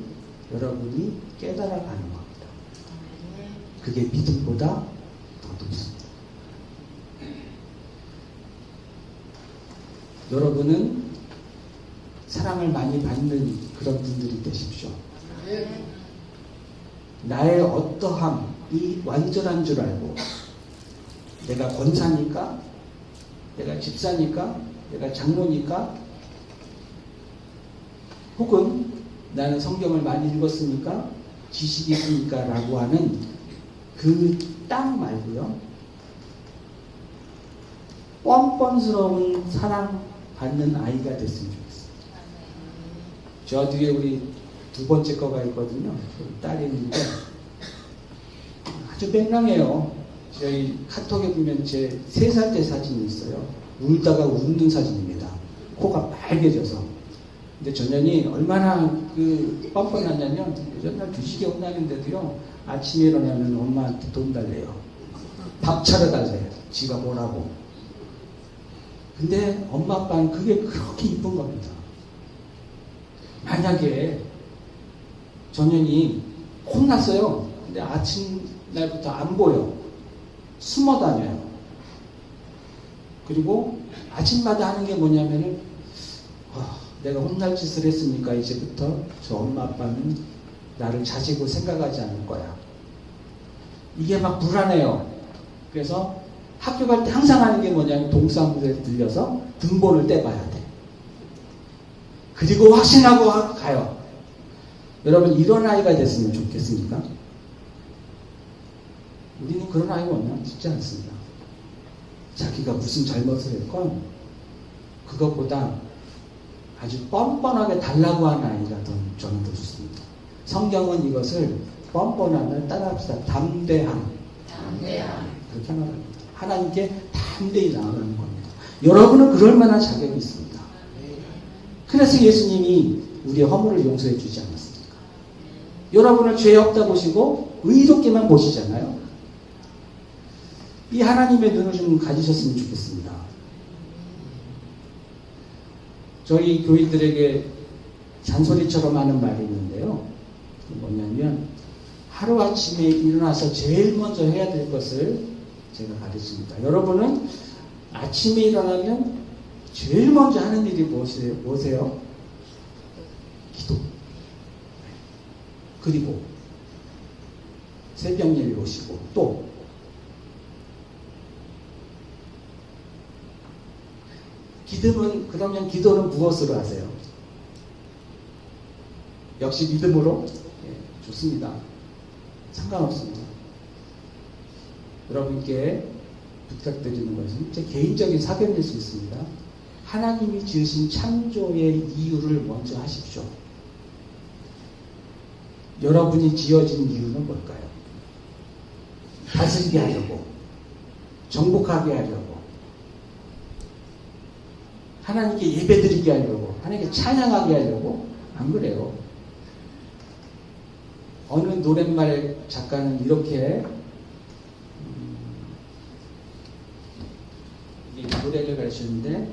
여러분이 깨달아가는 겁니다. 그게 믿음보다 더 높습니다. 여러분은 사랑을 많이 받는 그런 분들이 되십시오. 나의 어떠함이 완전한 줄 알고 내가 권사니까, 내가 집사니까, 내가 장로니까, 혹은 나는 성경을 많이 읽었으니까, 지식이 있으니까 라고 하는 그 땅 말고요, 뻔뻔스러운 사랑 받는 아이가 됐으면 좋겠습니다. 저 뒤에 우리 두 번째 거가 있거든요. 딸이 있는데 아주 맹랑해요. 저희 카톡에 보면 제 3살 때 사진이 있어요. 울다가 웃는 사진입니다. 코가 빨개져서. 근데 전현이 얼마나 그 뻔뻔하냐면 맨날 주식이 혼나는데도요, 아침에 일어나면 엄마한테 돈 달래요. 밥 차려달래요. 지가 뭐라고. 근데 엄마 아빠는 그게 그렇게 이쁜 겁니다. 만약에 전현이 혼났어요. 근데 아침 날부터 안 보여. 숨어 다녀요. 그리고 아침마다 하는 게 뭐냐면은 내가 혼날 짓을 했으니까 이제부터 저 엄마 아빠는 나를 자식으로 생각하지 않을 거야. 이게 막 불안해요. 그래서 학교 갈 때 항상 하는 게 뭐냐면 동사무소에 들려서 등본을 떼봐야 돼. 그리고 확신하고 가요. 여러분, 이런 아이가 됐으면 좋겠습니까? 우리는 그런 아이가 원하지 않습니다. 자기가 무슨 잘못을 했건 그것보다 아주 뻔뻔하게 달라고 하는 아이가 저는 더 좋습니다. 성경은 이것을 뻔뻔함을 따라합시다. 담대함. 그렇게 말합니다. 하나님께 담대히 나아가는 겁니다. 여러분은 그럴 만한 자격이 있습니다. 그래서 예수님이 우리의 허물을 용서해 주지 않았습니까? 여러분을 죄 없다 보시고 의롭게만 보시잖아요. 이 하나님의 눈을 좀 가지셨으면 좋겠습니다. 저희 교인들에게 잔소리처럼 하는 말이 있는데요. 뭐냐면 하루아침에 일어나서 제일 먼저 해야 될 것을 제가 가르칩니다. 여러분은 아침에 일어나면 제일 먼저 하는 일이 무엇이에요? 기도. 그리고 새벽 예배 오시고 또 그러면 기도는 무엇으로 하세요? 역시 믿음으로? 예, 좋습니다. 상관없습니다. 여러분께 부탁드리는 것은 제 개인적인 사견일 수 있습니다. 하나님이 지으신 창조의 이유를 먼저 하십시오. 여러분이 지어진 이유는 뭘까요? 다스리게 하려고, 정복하게 하려고, 하나님께 예배드리게 하려고, 하나님께 찬양하게 하려고. 안 그래요. 어느 노랫말 작가는 이렇게 노래를 가르치는데,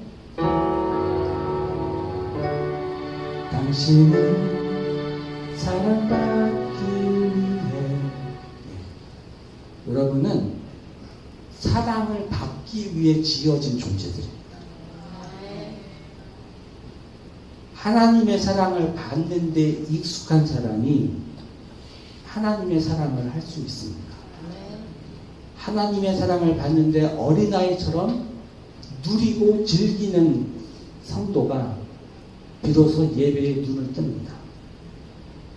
당신은 사랑받기 위해, 여러분은 사랑을 받기 위해 지어진 존재들입니다. 하나님의 사랑을 받는 데 익숙한 사람이 하나님의 사랑을 할 수 있습니다. 하나님의 사랑을 받는데 어린아이처럼 누리고 즐기는 성도가 비로소 예배에 눈을 뜹니다.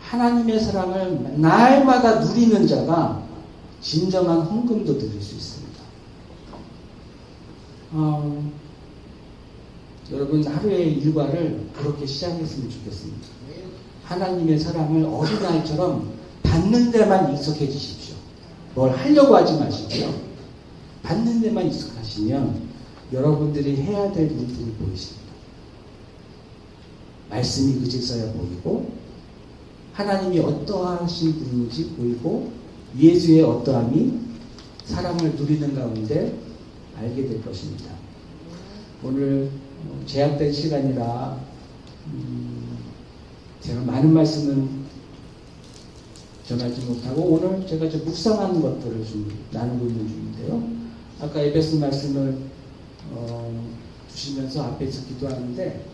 하나님의 사랑을 날마다 누리는 자가 진정한 헌금도 드릴 수 있습니다. 여러분 하루의 일과를 그렇게 시작했으면 좋겠습니다. 하나님의 사랑을 어린아이처럼 받는 데만 익숙해지십시오. 뭘 하려고 하지 마시고요. 받는 데만 익숙하시면 여러분들이 해야 될 일들이 보이십니다. 말씀이 그제서야 보이고, 하나님이 어떠하신 분인지 보이고, 예수의 어떠함이 사랑을 누리는 가운데 알게 될 것입니다. 오늘 제약된 시간이라 제가 많은 말씀은 전하지 못하고 오늘 제가 좀 묵상하는 것들을 좀 나누고 있는 중인데요. 아까 에베소 말씀을 주시면서 앞에서 기도하는데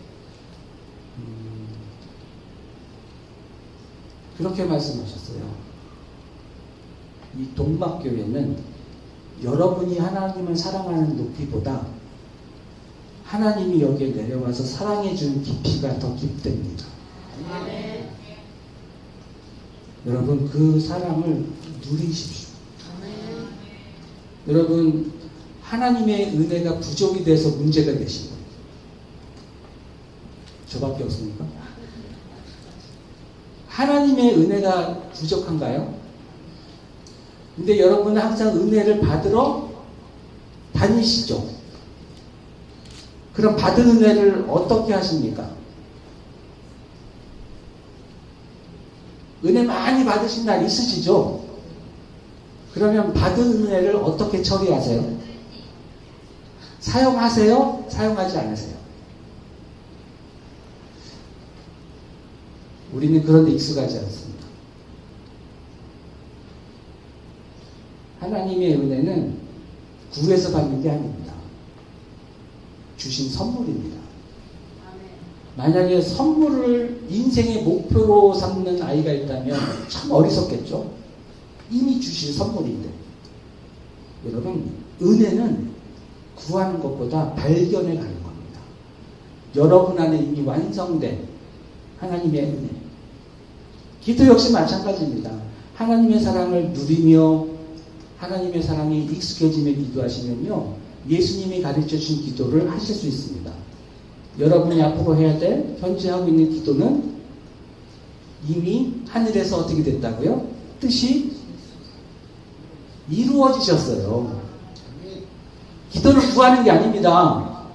그렇게 말씀하셨어요. 이 동막교회는 여러분이 하나님을 사랑하는 높이보다 하나님이 여기에 내려와서 사랑해 준 깊이가 더 깊답니다. 여러분 그 사랑을 누리십시오. 여러분 하나님의 은혜가 부족이 돼서 문제가 되신 거예요. 저밖에 없습니까? 하나님의 은혜가 부족한가요? 근데 여러분은 항상 은혜를 받으러 다니시죠. 그럼 받은 은혜를 어떻게 하십니까? 은혜 많이 받으신 날 있으시죠? 그러면 받은 은혜를 어떻게 처리하세요? 사용하세요? 사용하지 않으세요? 우리는 그런 데 익숙하지 않습니다. 하나님의 은혜는 구해서 받는 게 아닙니다. 주신 선물입니다. 만약에 선물을 인생의 목표로 삼는 아이가 있다면 참 어리석겠죠? 이미 주신 선물인데. 여러분, 은혜는 구하는 것보다 발견해 가는 겁니다. 여러분 안에 이미 완성된 하나님의 은혜. 기도 역시 마찬가지입니다. 하나님의 사랑을 누리며 하나님의 사랑에 익숙해지며 기도하시면요, 예수님이 가르쳐주신 기도를 하실 수 있습니다. 여러분이 앞으로 해야 될 현재 하고 있는 기도는 이미 하늘에서 어떻게 됐다고요? 뜻이 이루어지셨어요. 기도를 구하는 게 아닙니다.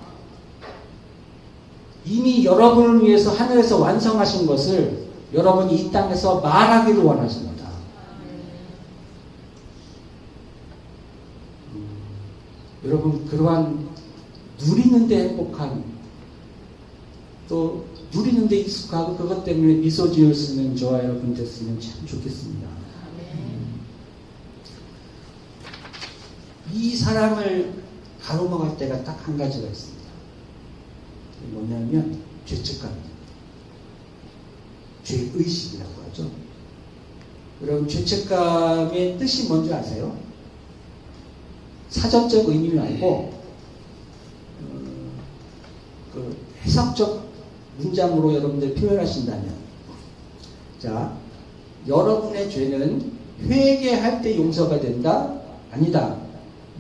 이미 여러분을 위해서 하늘에서 완성하신 것을 여러분이 이 땅에서 말하기를 원하십니다. 여러분 그러한 누리는데 행복한, 또 누리는데 익숙하고 그것 때문에 미소 지을 수 있는 저와 여러분 됐으면 참 좋겠습니다. 이 사람을 가로막을 때가 딱 한 가지가 있습니다. 뭐냐면 죄책감입니다. 죄의식이라고 하죠. 여러분 죄책감의 뜻이 뭔지 아세요? 사전적 의미 말고 그 해석적 문장으로 여러분들 표현하신다면, 자, 여러분의 죄는 회개할 때 용서가 된다? 아니다.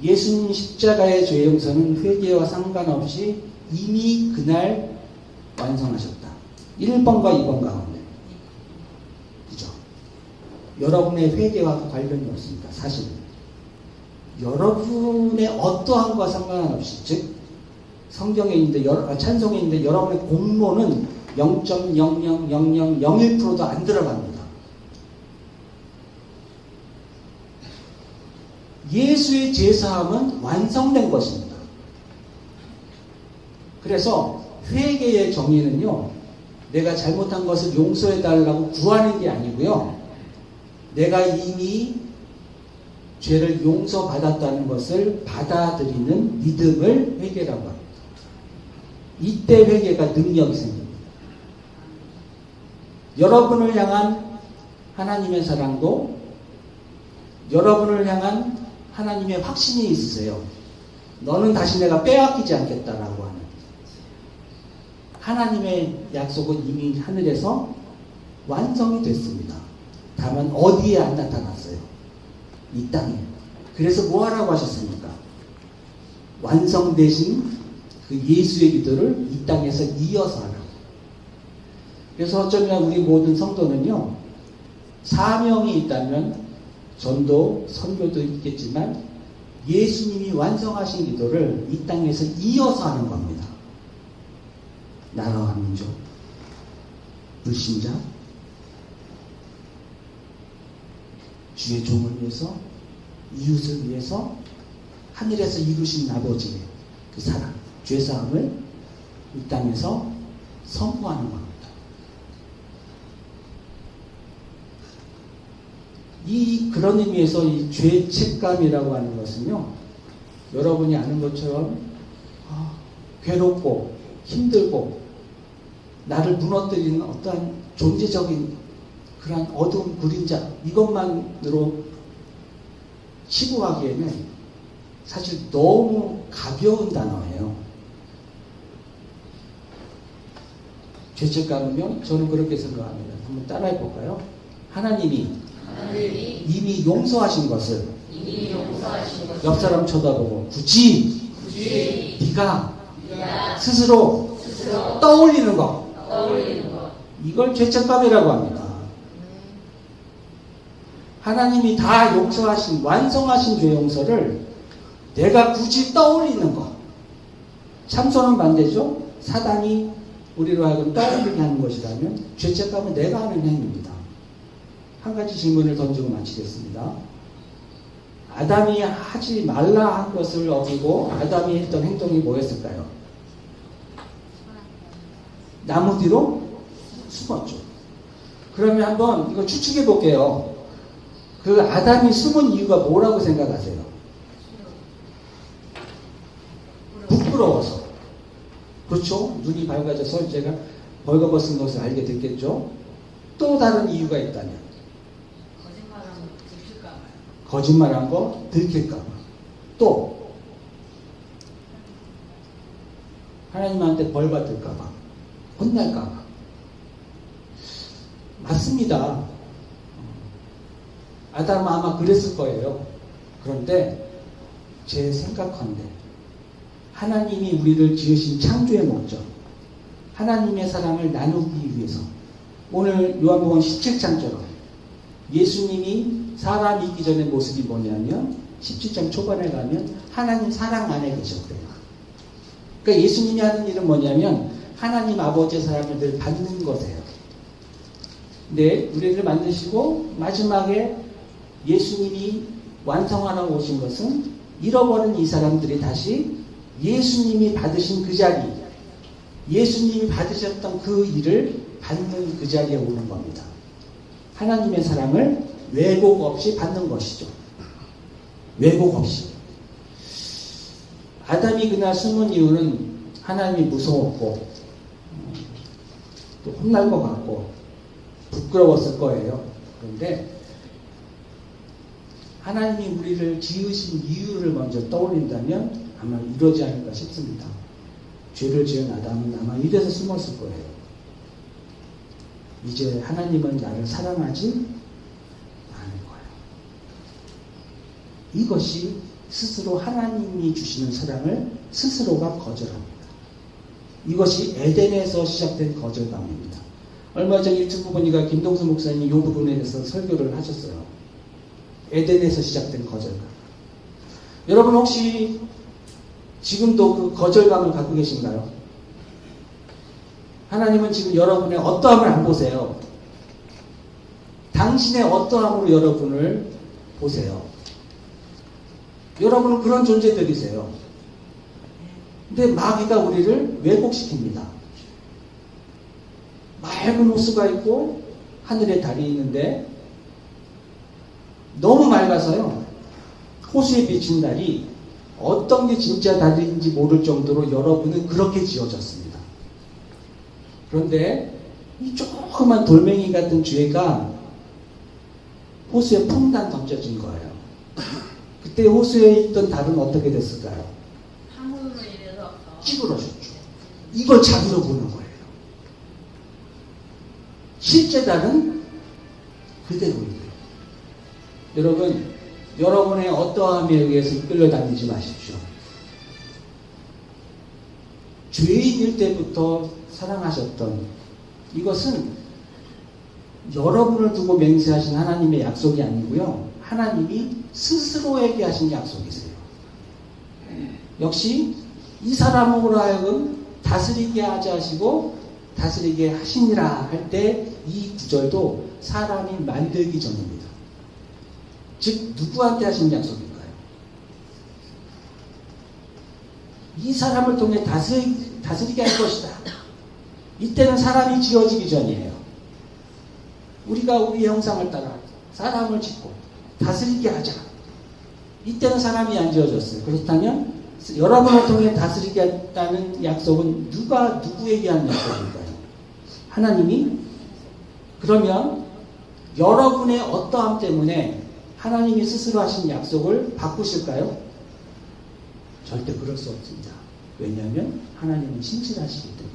예수님 십자가의 죄 용서는 회개와 상관없이 이미 그날 완성하셨다. 1번과 2번 가운데. 그죠? 여러분의 회개와 관련이 없습니다. 사실은. 여러분의 어떠함과 상관없이, 즉 성경에 있는데, 찬송에 있는데 여러분의 공로는 0.00001%도 안 들어갑니다. 예수의 제사함은 완성된 것입니다. 그래서 회개의 정의는요, 내가 잘못한 것을 용서해달라고 구하는 게 아니고요, 내가 이미 죄를 용서받았다는 것을 받아들이는 믿음을 회개라고 합니다. 이때 회개가 능력이 생깁니다. 여러분을 향한 하나님의 사랑도, 여러분을 향한 하나님의 확신이 있으세요. 너는 다시 내가 빼앗기지 않겠다라고 하는 하나님의 약속은 이미 하늘에서 완성이 됐습니다. 다만 어디에 안 나타났어요? 이 땅에. 그래서 뭐 하라고 하셨습니까? 완성되신 그 예수의 기도를 이 땅에서 이어서 하라고. 그래서 어쩌면 우리 모든 성도는요, 사명이 있다면 전도, 선교도 있겠지만 예수님이 완성하신 기도를 이 땅에서 이어서 하는 겁니다. 나라와 민족, 불신자, 주의 종을 위해서, 이웃을 위해서 하늘에서 이루신 아버지의 그 사랑, 죄사함을 이 땅에서 선포하는 겁니다. 그런 의미에서 이 죄책감이라고 하는 것은요, 여러분이 아는 것처럼 괴롭고 힘들고 나를 무너뜨리는 어떠한 존재적인 그런 어두운 그림자, 이것만으로 치부하기에는 사실 너무 가벼운 단어예요. 죄책감은요, 저는 그렇게 생각합니다. 한번 따라해 볼까요? 하나님이 이미 용서하신 것을 옆 사람 쳐다보고 굳이 네가 스스로 떠올리는 것, 이걸 죄책감이라고 합니다. 하나님이 다 용서하신, 완성하신 죄 용서를 내가 굳이 떠올리는 것. 참선은 반대죠. 사단이 우리로 하여금 떠올리게 하는 것이라면 죄책감은 내가 하는 행위입니다. 한 가지 질문을 던지고 마치겠습니다. 아담이 하지 말라 한 것을 어기고 아담이 했던 행동이 뭐였을까요? 나무 뒤로 숨었죠. 그러면 한번 이거 추측해 볼게요. 그 아담이 숨은 이유가 뭐라고 생각하세요? 부끄러워서. 그렇죠? 눈이 밝아져서 제가 벌거벗은 것을 알게 됐겠죠? 또 다른 이유가 있다면? 거짓말한 거 들킬까봐. 또 하나님한테 벌 받을까봐, 혼날까봐. 맞습니다. 아담은 아마 그랬을 거예요. 그런데 제 생각컨대 하나님이 우리를 지으신 창조의 목적, 하나님의 사랑을 나누기 위해서 오늘 요한복음 17장처럼 예수님이 사람이 있기 전의 모습이 뭐냐면 17장 초반에 가면 하나님 사랑 안에 계셨대요. 그러니까 예수님이 하는 일은 뭐냐면 하나님 아버지의 사랑을 늘 받는 거세요. 네, 우리를 만드시고 마지막에 예수님이 완성하러 오신 것은 잃어버린 이 사람들이 다시 예수님이 받으신 그 자리, 예수님이 받으셨던 그 일을 받는 그 자리에 오는 겁니다. 하나님의 사랑을 왜곡 없이 받는 것이죠. 왜곡 없이. 아담이 그날 숨은 이유는 하나님이 무서웠고 또 혼날 것 같고 부끄러웠을 거예요. 그런데 하나님이 우리를 지으신 이유를 먼저 떠올린다면 아마 이러지 않을까 싶습니다. 죄를 지은 아담은 아마 이래서 숨었을 거예요. 이제 하나님은 나를 사랑하지 않을 거예요. 이것이 스스로 하나님이 주시는 사랑을 스스로가 거절합니다. 이것이 에덴에서 시작된 거절감입니다. 얼마 전 유튜브 보니까 김동수 목사님이 이 부분에 대해서 설교를 하셨어요. 에덴에서 시작된 거절감. 여러분 혹시 지금도 그 거절감을 갖고 계신가요? 하나님은 지금 여러분의 어떠함을 안 보세요. 당신의 어떠함으로 여러분을 보세요. 여러분은 그런 존재들이세요. 근데 마귀가 우리를 왜곡시킵니다. 맑은 호수가 있고 하늘에 달이 있는데 너무 맑아서요. 호수에 비친 달이 어떤 게 진짜 달인지 모를 정도로 여러분은 그렇게 지어졌습니다. 그런데 이 조그만 돌멩이 같은 죄가 호수에 퐁당 던져진 거예요. 그때 호수에 있던 달은 어떻게 됐을까요? 함으로 인해서 찌그러졌죠. 이걸 자기로 보는 거예요. 실제 달은 그대로예요. 여러분, 여러분의 어떠함에 의해서 이끌려 다니지 마십시오. 죄인일 때부터 사랑하셨던 이것은 여러분을 두고 맹세하신 하나님의 약속이 아니고요. 하나님이 스스로에게 하신 약속이세요. 역시 이 사람으로 하여금 다스리게 하자 하시고 다스리게 하시니라 할 때 이 구절도 사람이 만들기 전입니다. 즉 누구한테 하신 약속일까요? 이 사람을 통해 다스리게 할 것이다. 이때는 사람이 지어지기 전이에요. 우리가 우리 형상을 따라 사람을 짓고 다스리게 하자. 이때는 사람이 안 지어졌어요. 그렇다면 여러분을 통해 다스리게 했다는 약속은 누가 누구에게 한 약속일까요? 하나님이? 그러면 여러분의 어떠함 때문에 하나님이 스스로 하신 약속을 바꾸실까요? 절대 그럴 수 없습니다. 왜냐하면 하나님은 신실하시기 때문에.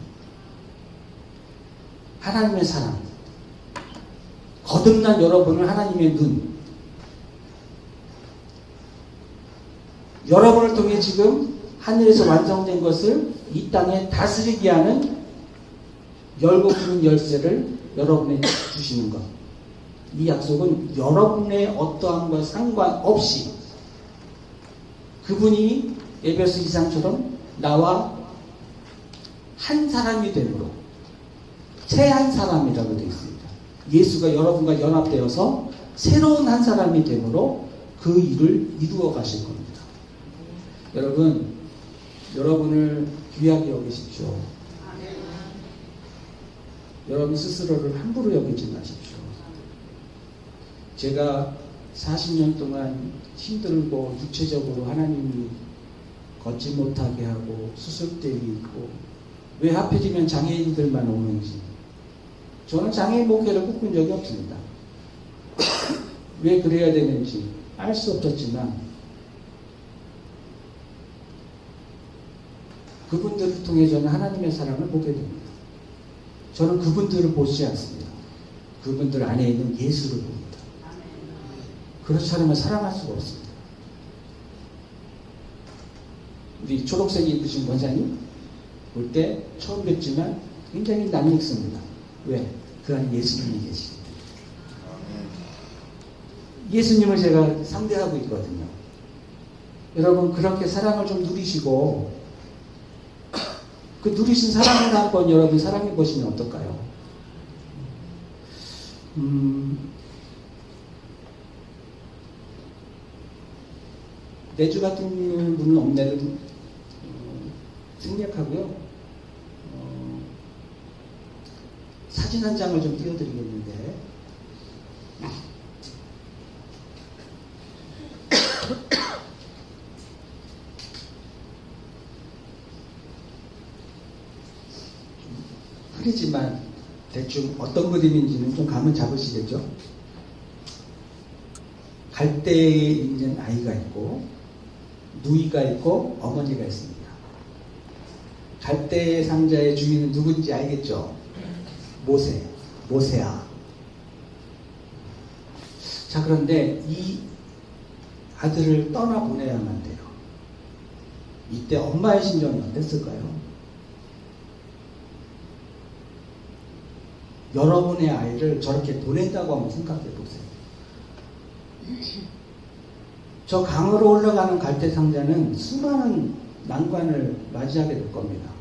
하나님의 사랑, 거듭난 여러분을 하나님의 눈, 여러분을 통해 지금 하늘에서 완성된 것을 이 땅에 다스리게 하는 열고 푸는 열쇠를 여러분에게 주시는 것. 이 약속은 여러분의 어떠함과 상관없이 그분이 에베소 2장처럼 나와 한 사람이 됨으로 새 한 사람이라고 되어 있습니다. 예수가 여러분과 연합되어서 새로운 한 사람이 됨으로 그 일을 이루어 가실 겁니다. 여러분, 여러분을 귀하게 여기십시오. 여러분 스스로를 함부로 여기지 마십시오. 제가 40년 동안 힘들고 육체적으로 하나님이 걷지 못하게 하고 수술대이 있고 왜 하필이면 장애인들만 오는지 저는 장애인 목회를 꿈꾼 적이 없습니다. 왜 그래야 되는지 알 수 없었지만 그분들을 통해 저는 하나님의 사랑을 보게 됩니다. 저는 그분들을 보지 않습니다. 그분들 안에 있는 예수를 봅니다. 그렇지 않으면 사랑할 수가 없습니다. 우리 초록색 입으신 권사님 볼 때 처음 뵙지만 굉장히 낯익습니다. 왜? 그 안에 예수님이 계시기 때문에. 예수님을 제가 상대하고 있거든요. 여러분 그렇게 사랑을 좀 누리시고 그 누리신 사랑을 한번 여러분 사랑해 보시면 어떨까요? 내주 같은 분은 엄내를 생략하고요. 사진 한 장을 좀 띄워드리겠는데, 흐리지만 대충 어떤 그림인지는 좀 감은 잡으시겠죠? 갈대에 있는 아이가 있고 누이가 있고 어머니가 있습니다. 갈대 상자의 주인은 누군지 알겠죠? 모세야. 자, 그런데 이 아들을 떠나보내야만 돼요. 이때 엄마의 심정이 어땠을까요? 여러분의 아이를 저렇게 보낸다고 한번 생각해 보세요. 저 강으로 올라가는 갈대 상자는 수많은 난관을 맞이하게 될 겁니다.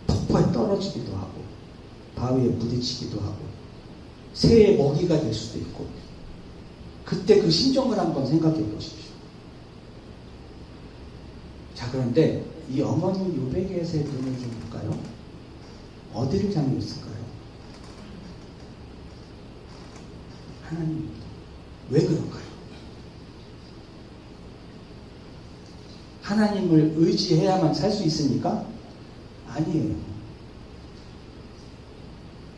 폭포에 떨어지기도 하고, 바위에 부딪히기도 하고, 새의 먹이가 될 수도 있고, 그때 그 심정을 한번 생각해 보십시오. 자, 그런데 이 어머니 요백에서의 눈을 좀 볼까요? 어디를 향해 있을까요? 하나님입니다. 왜 그럴까요? 하나님을 의지해야만 살 수 있습니까? 아니에요.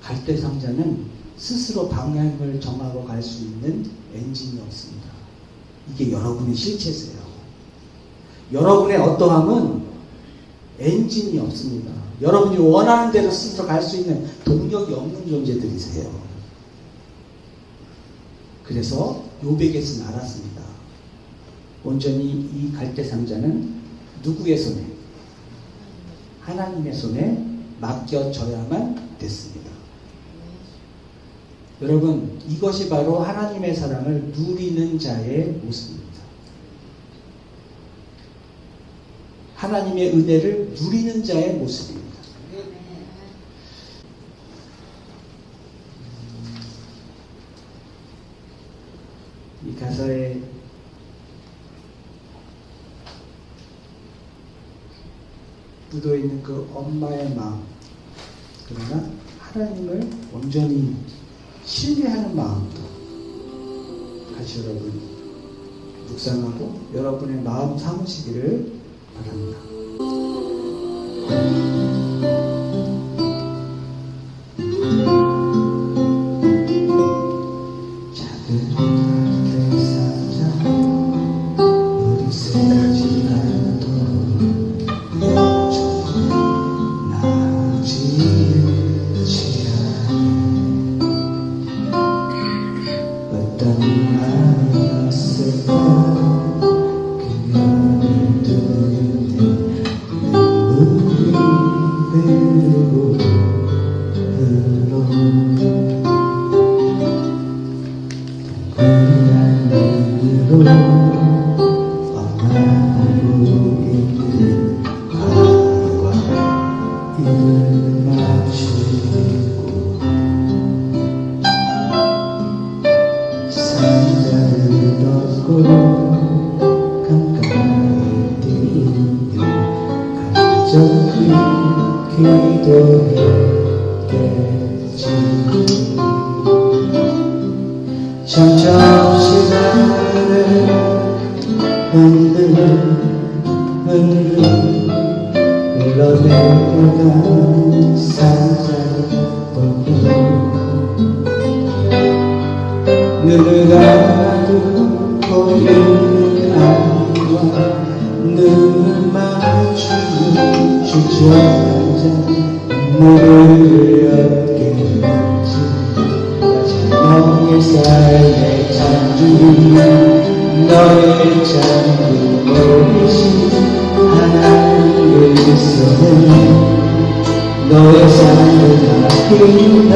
갈대 상자는 스스로 방향을 정하고 갈 수 있는 엔진이 없습니다. 이게 여러분의 실체세요. 여러분의 어떠함은 엔진이 없습니다. 여러분이 원하는 대로 스스로 갈 수 있는 동력이 없는 존재들이세요. 그래서 요백에서는 알았습니다. 온전히 이 갈대 상자는 누구의 손에? 하나님의 손에 맡겨져야만 됐습니다. 여러분, 이것이 바로 하나님의 사랑을 누리는 자의 모습입니다. 하나님의 은혜를 누리는 자의 모습입니다. 이 가사에 묻어있는 그 엄마의 마음, 그러나 하나님을 온전히 신뢰하는 마음도 같이 여러분 묵상하고 여러분의 마음 삼으시기를 바랍니다. 잠시 나를 흘러내려간 상자를 보고 눈을 감아도 보이는 아이와 눈을 마주치는 주저앉아 눈물을 흘렸게 너의 삶의 창조주 너의 창조 모르신 하나님의 손에 너의 삶을 맡긴다.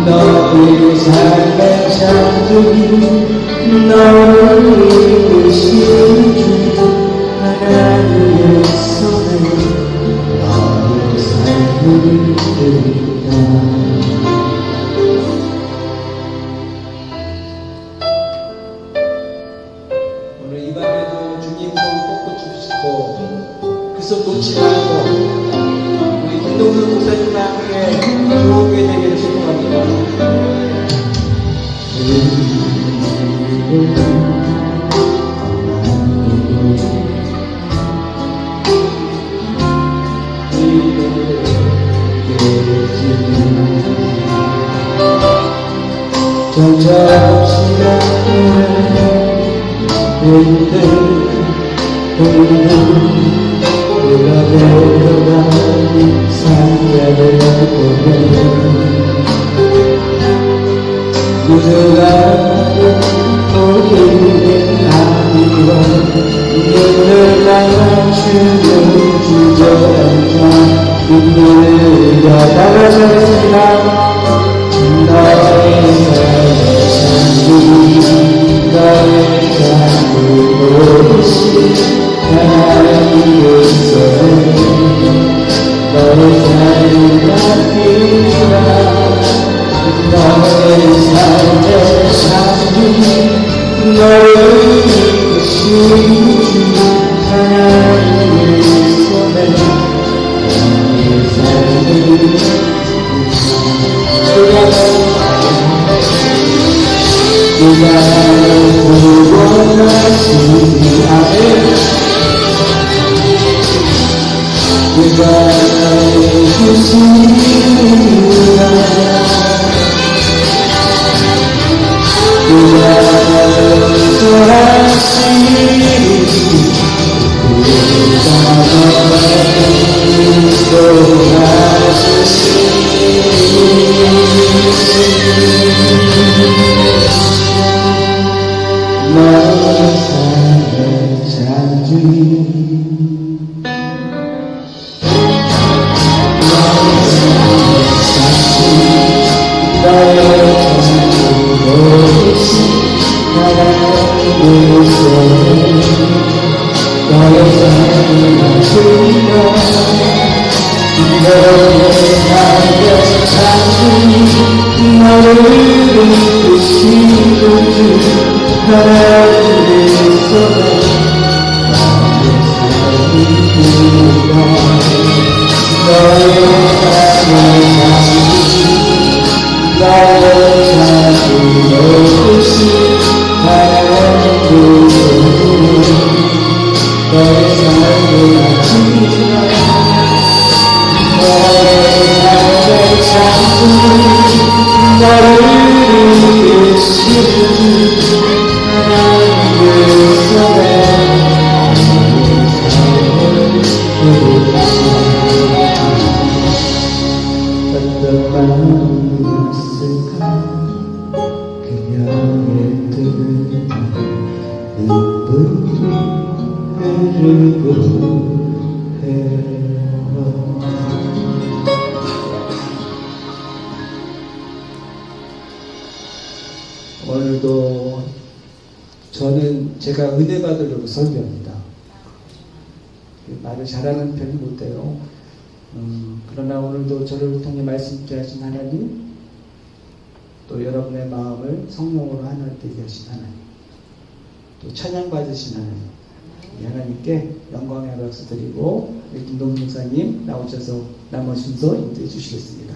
너의 삶의 창조주 너를 이끄시는 주 하나님의 손에 너의 삶을 드린다. 오늘 이 밤에도 주님 손 꼭 붙잡고 그 손 놓지 말고 우리 김동수 목사님과 함께 좋은 교회 되기를 축복합니다. 정처없이 흘러내려가는 산자를 보면 누가 우리는 아니고 눈을 감추는 주저앉아 눈물을 흘려 나가셨습니다. 너의 삶의 산이 너의 삶을 모르시 하나님의 손에 너의 삶을 맡기라 너의 삶의 산이 너를 이끄신 주 하나님의 손에 너의 삶을 누가 구원하시니 아멘 누가 해주시니라 누가 구원하시니 너의 삶의 잔주인 너의 삶의 사신 너의 잔주인 오신 하나님의 손에 너의 삶을 맡기라 너의 삶의 잔주인 너를 이끄시는 주 하나님의 손에 나의 삶이 있다 너의 삶의 잔주인 나의 삶을 오신 하나님의 손에 너의 삶을 맡기라 너의 삶의 잔주인 너를 이끄시는 하나님의 손에 어떤 마음이었을까 그녀의 뜨는 눈물이 흐르고 오늘도 저는 제가 은혜 받으려고 설교합니다. 말을 잘하는 편이 못 돼요. 그러나 오늘도 저를 통해 말씀케 하신 하나님, 또 여러분의 마음을 성령으로 하나 되게 하신 하나님, 또 찬양 받으신 하나님, 이 하나님께 영광의 박수 드리고 우리 김동수 목사님 나오셔서 나머지 순서 인도해 주시겠습니다.